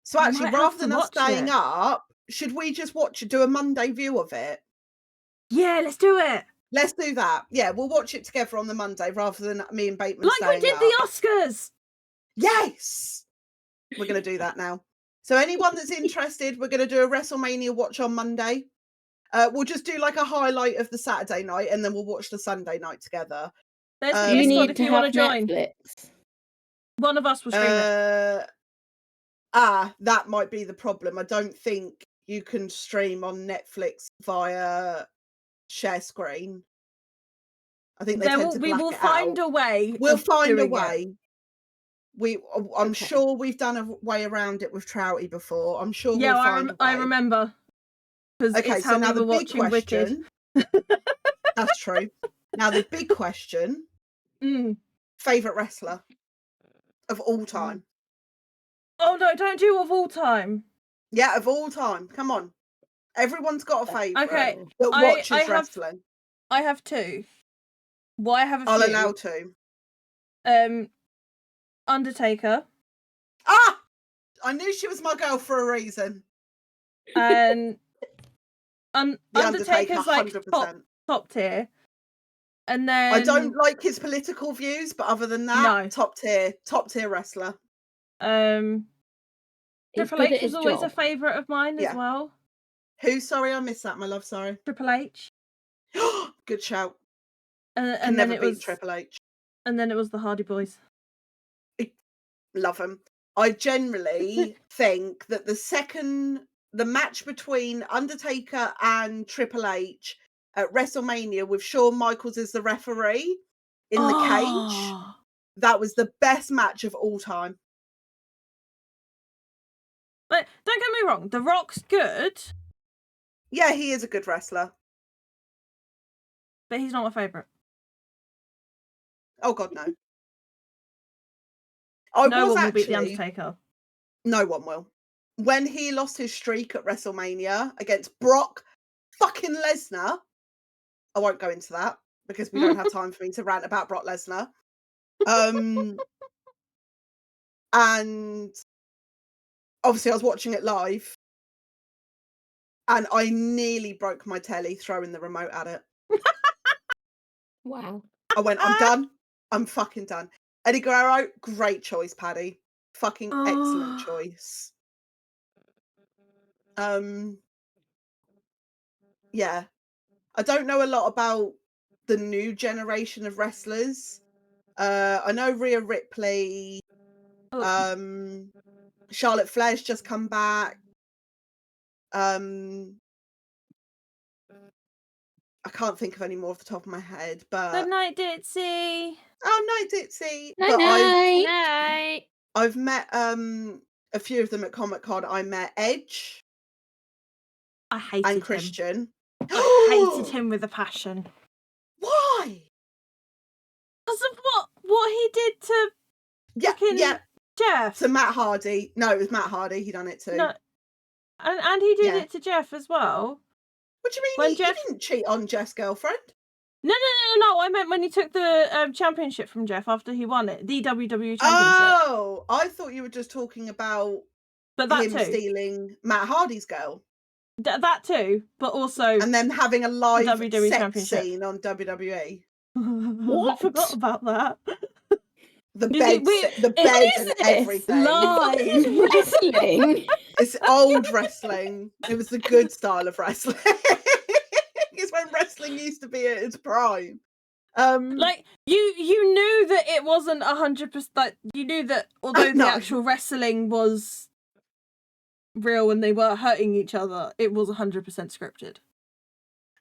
So I actually, might have rather to than us watch staying it. up, should we just do a Monday view of it? Yeah, let's do it. Let's do that. Yeah, we'll watch it together on the Monday rather than me and Bateman Like we staying did up. the Oscars. Yes! We're going to do that now. So anyone that's interested, we're going to do a WrestleMania watch on Monday. We'll just do like a highlight of the Saturday night and then we'll watch the Sunday night together. There's you Discord need if to you want have to join. Netflix. One of us will stream it. That might be the problem. I don't think you can stream on Netflix via share screen. I think they tend to We black will it find out. a way. We'll of find a doing way. I'm Okay. sure we've done a way around it with Trouty before. I'm sure we'll find a way. I remember. Because Okay, it's so how now we the were big watching Wicked. question. That's true. Now the big question. Favorite wrestler of all time. Oh no, don't do of all time. Yeah, of all time. Come on. Everyone's got a favourite Okay, that watches I wrestling. I have two. Well, I have a I'll few. allow two. Undertaker. Ah! I knew she was my girl for a reason. And The Undertaker's like 100%. top tier. And then I don't like his political views, but other than that, No. top tier wrestler. He's Triple good H at his was always a job. favourite of mine as well. Who? Sorry, I missed that, my love. Sorry. Triple H. Good shout. And Can then never it beat was Triple H. And then it was the Hardy Boys. Love them. I generally think that the match between Undertaker and Triple H at WrestleMania with Shawn Michaels as the referee in the cage, that was the best match of all time. But don't get me wrong, The Rock's good, Yeah, he is a good wrestler. but he's not my favourite. Oh God, no. No one will beat The Undertaker. No one will. When he lost his streak at WrestleMania against Brock fucking Lesnar, I won't go into that because we don't have time for me to rant about Brock Lesnar. And obviously I was watching it live and I nearly broke my telly throwing the remote at it. Wow. I went, I'm done. I'm fucking done. Eddie Guerrero, great choice, Paddy. Fucking excellent choice. Yeah. I don't know a lot about the new generation of wrestlers. I know Rhea Ripley. Charlotte Flair's just come back. I can't think of any more off the top of my head, but Good night, Ditsy. oh no, Ditsy. Night, But night. Night. I've met a few of them at Comic-Con, I met Edge I hated and him. Christian. I hated him with a passion. Why? Because of what he did to fucking Jeff. So Matt Hardy. No, it was Matt Hardy. He done it too. No, and he did it to Jeff as well. What do you mean? When He Jeff... didn't cheat on Jeff's girlfriend. No. I meant when he took the championship from Jeff after he won it, the WWE championship. Oh, I thought you were just talking about him stealing Matt Hardy's girl. That too, but also and then having a live WWE sex scene on WWE. What? I forgot about that. The bed and everything. Live wrestling. It's old wrestling. It was the good style of wrestling. It's when wrestling used to be at its prime. Like you knew that it wasn't 100%. Like you knew that although the actual wrestling was real and they were hurting each other, it was 100% scripted.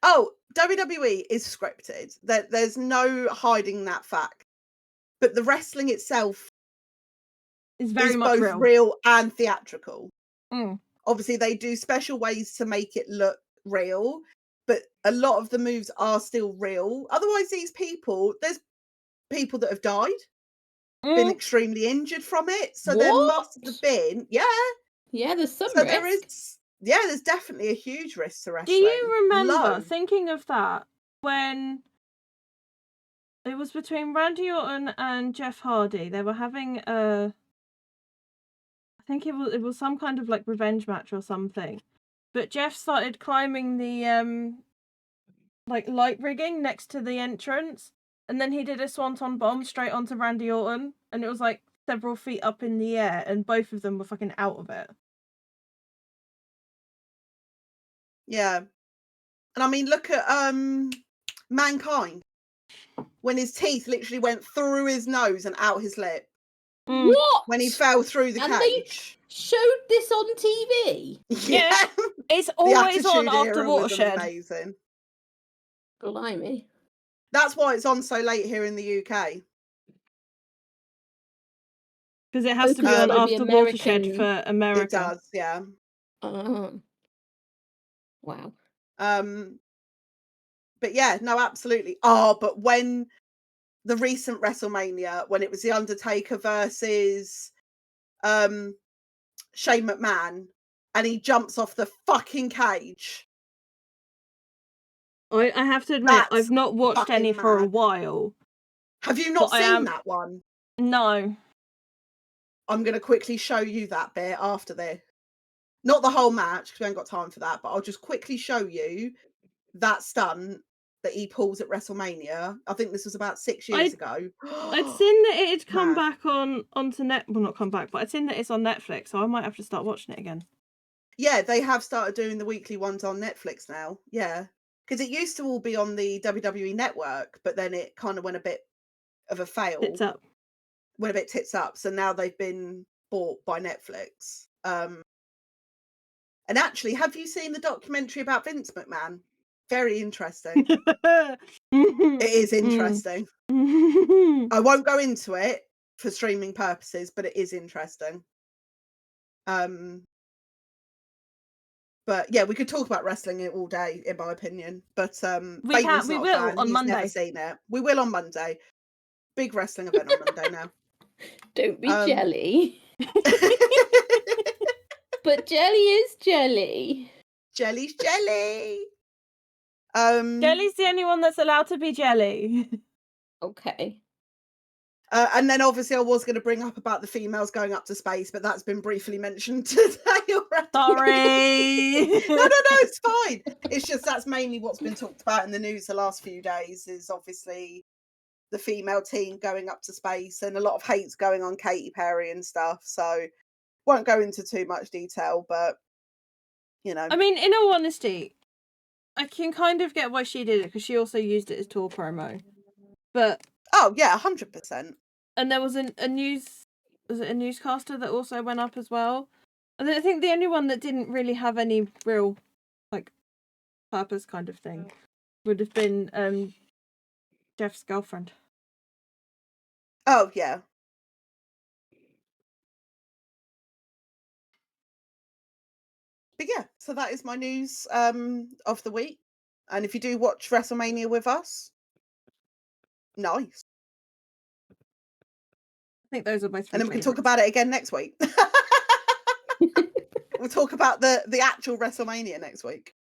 Oh, WWE is scripted. There's no hiding that fact. But the wrestling itself is very much both real and theatrical. Obviously, they do special ways to make it look real, but a lot of the moves are still real. Otherwise, there's people that have died, been extremely injured from it. So there must have been, there's some risk. There's definitely a huge risk to wrestling. Do you remember thinking of that when it was between Randy Orton and Jeff Hardy? They were having I think it was some kind of like revenge match or something. But Jeff started climbing the like light rigging next to the entrance, and then he did a swanton bomb straight onto Randy Orton, and it was like several feet up in the air, and both of them were fucking out of it. Yeah. And I mean, look at Mankind. When his teeth literally went through his nose and out his lip. What? When he fell through the cage. They showed this on TV? Yeah. It's always on after Watershed. Amazing. Blimey. That's why it's on so late here in the UK. Because it has to be on after Watershed for America. It does, yeah. Wow. But yeah, no, absolutely. Oh, but when the recent WrestleMania, when it was The Undertaker versus Shane McMahon, and he jumps off the fucking cage. I have to admit, I've not watched any for a while. Have you not seen that one? No. I'm going to quickly show you that bit after this. Not the whole match, because we haven't got time for that, but I'll just quickly show you that stunt that he pulls at WrestleMania. I think this was about 6 years ago. I'd seen that it had come back onto net. Well, not come back, but I'd seen that it's on Netflix, so I might have to start watching it again. Yeah, they have started doing the weekly ones on Netflix now. Yeah, because it used to all be on the WWE network, but then it kind of went a bit of a fail. Tits up. Went a bit tits up. So now they've been bought by Netflix. And actually, have you seen the documentary about Vince McMahon? Very interesting. It is interesting. I won't go into it for streaming purposes, but it is interesting. But yeah, we could talk about wrestling all day, in my opinion. But we will on Monday. Never seen it. We will on Monday. Big wrestling event on Monday now. Don't be jelly. But jelly is jelly. Jelly's jelly. Jelly's the only one that's allowed to be jelly. Okay. And then obviously I was going to bring up about the females going up to space, but that's been briefly mentioned today already. Sorry. No, it's fine. It's just that's mainly what's been talked about in the news the last few days is obviously the female team going up to space and a lot of hate's going on Katy Perry and stuff. So won't go into too much detail, but you know. I mean, in all honesty, I can kind of get why she did it because she also used it as tour promo. But oh yeah, 100%. And there was a newscaster that also went up as well. And I think the only one that didn't really have any real like purpose kind of thing would have been Jeff's girlfriend. Oh yeah. But yeah, so that is my news of the week. And if you do watch WrestleMania with us, nice. I think those are my 3 And then we can talk favourites. about it again next week. We'll talk about the actual WrestleMania next week.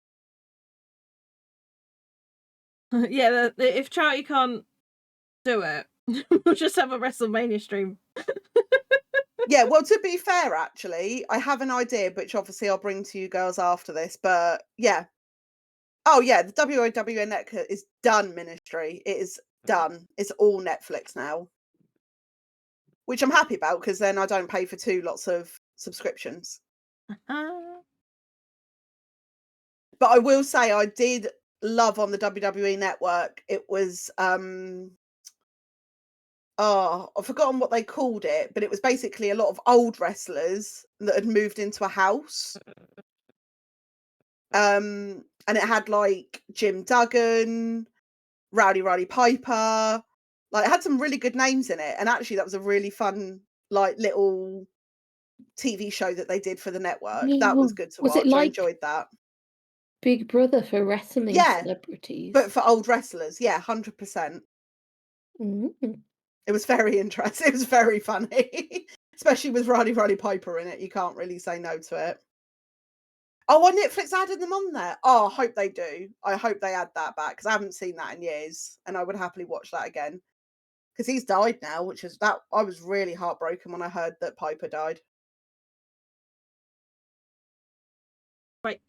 Yeah, if Charity can't do it, we'll just have a WrestleMania stream. Yeah, well, to be fair, actually, I have an idea, which obviously I'll bring to you girls after this. But yeah. Oh, yeah, the WOW Network is done, Ministry. It is done. It's all Netflix now. Which I'm happy about, because then I don't pay for 2 lots of subscriptions. But I will say I did love on the WWE Network. It was I've forgotten what they called it, but it was basically a lot of old wrestlers that had moved into a house. And it had like Jim Duggan, Rowdy Piper. Like, it had some really good names in it. And actually that was a really fun, like, little TV show that they did for the network. That was good to Was watch. it I like enjoyed that. Big Brother for wrestling Yeah, celebrities? but for old wrestlers, yeah, 100%. Mm. It was very interesting. It was very funny, especially with Rowdy Piper in it. You can't really say no to it. Oh, on Netflix added them on there. Oh, I hope they do. I hope they add that back, because I haven't seen that in years, and I would happily watch that again. Because he's died now, which is that I was really heartbroken when I heard that Piper died. Right.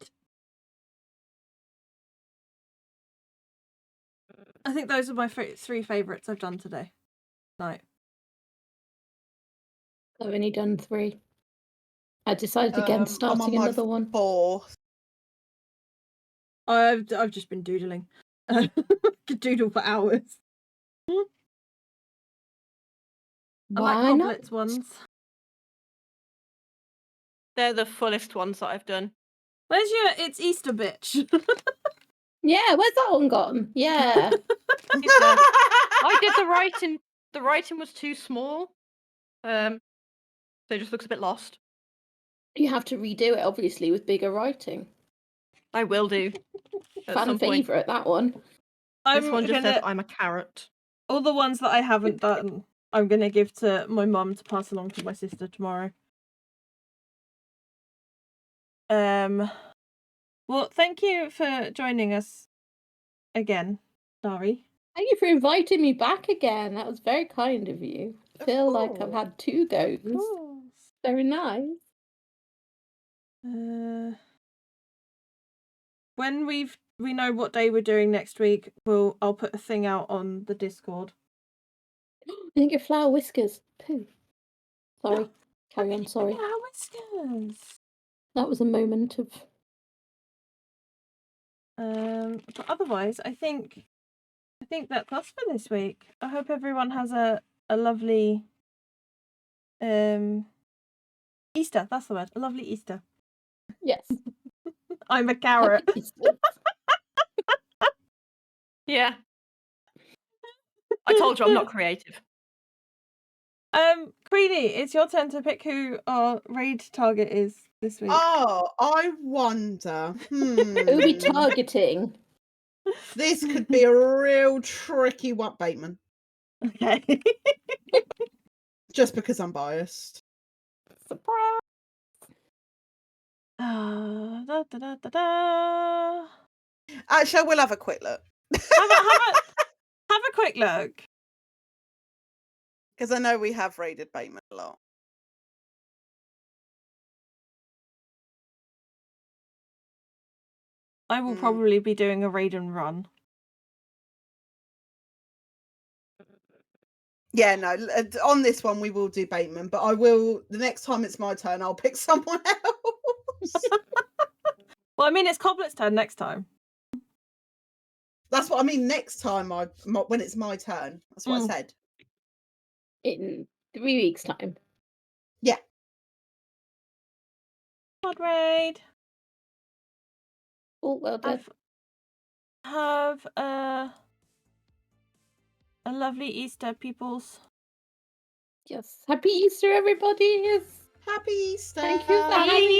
I think those are my 3 favourites I've done today. Night. I've only done 3. I decided against I'm on starting my another one. 4th. I've just been doodling. Could doodle for hours. I like Why not? Hoblet's ones. They're the fullest ones that I've done. Where's your It's Easter bitch? Yeah, where's that one gone? Yeah. I did the writing. The writing was too small. So it just looks a bit lost. You have to redo it, obviously, with bigger writing. I will do. At Fan some point. favourite, that one. This one just says I'm a carrot. All the ones that I haven't done, I'm gonna give to my mum to pass along to my sister tomorrow. Well, thank you for joining us again, Dari. Thank you for inviting me back again. That was very kind of you. I feel like I've course. had 2 goes. Of course. Very nice. When we know what day we're doing next week, I'll put a thing out on the Discord. I think your flower whiskers. Pooh. Sorry. Carry on, sorry. Flower whiskers. That was a moment of... But otherwise, I think that's us for this week. I hope everyone has a lovely Easter. That's the word. A lovely Easter. Yes. I'm a carrot. Yeah. I told you I'm not creative. Queenie, it's your turn to pick who our raid target is this week. Oh, I wonder. Who are we targeting? This could be a real tricky one, Bateman. Okay. Just because I'm biased. Surprise! Da, da, da, da, da. Actually, I will have a quick look. Have a quick look. Because I know we have raided Bateman a lot. I will probably be doing a raid and run. Yeah, no, on this one we will do Bateman, but I will, the next time it's my turn, I'll pick someone else. Well, I mean, it's Coblet's turn next time. That's what I mean, next time, when it's my turn. That's what I said. In 3 weeks' time. Yeah. Pod raid. Oh, well done. Have a lovely Easter, peoples. Yes. Happy Easter, everybody. Yes. Happy Easter. Thank you for having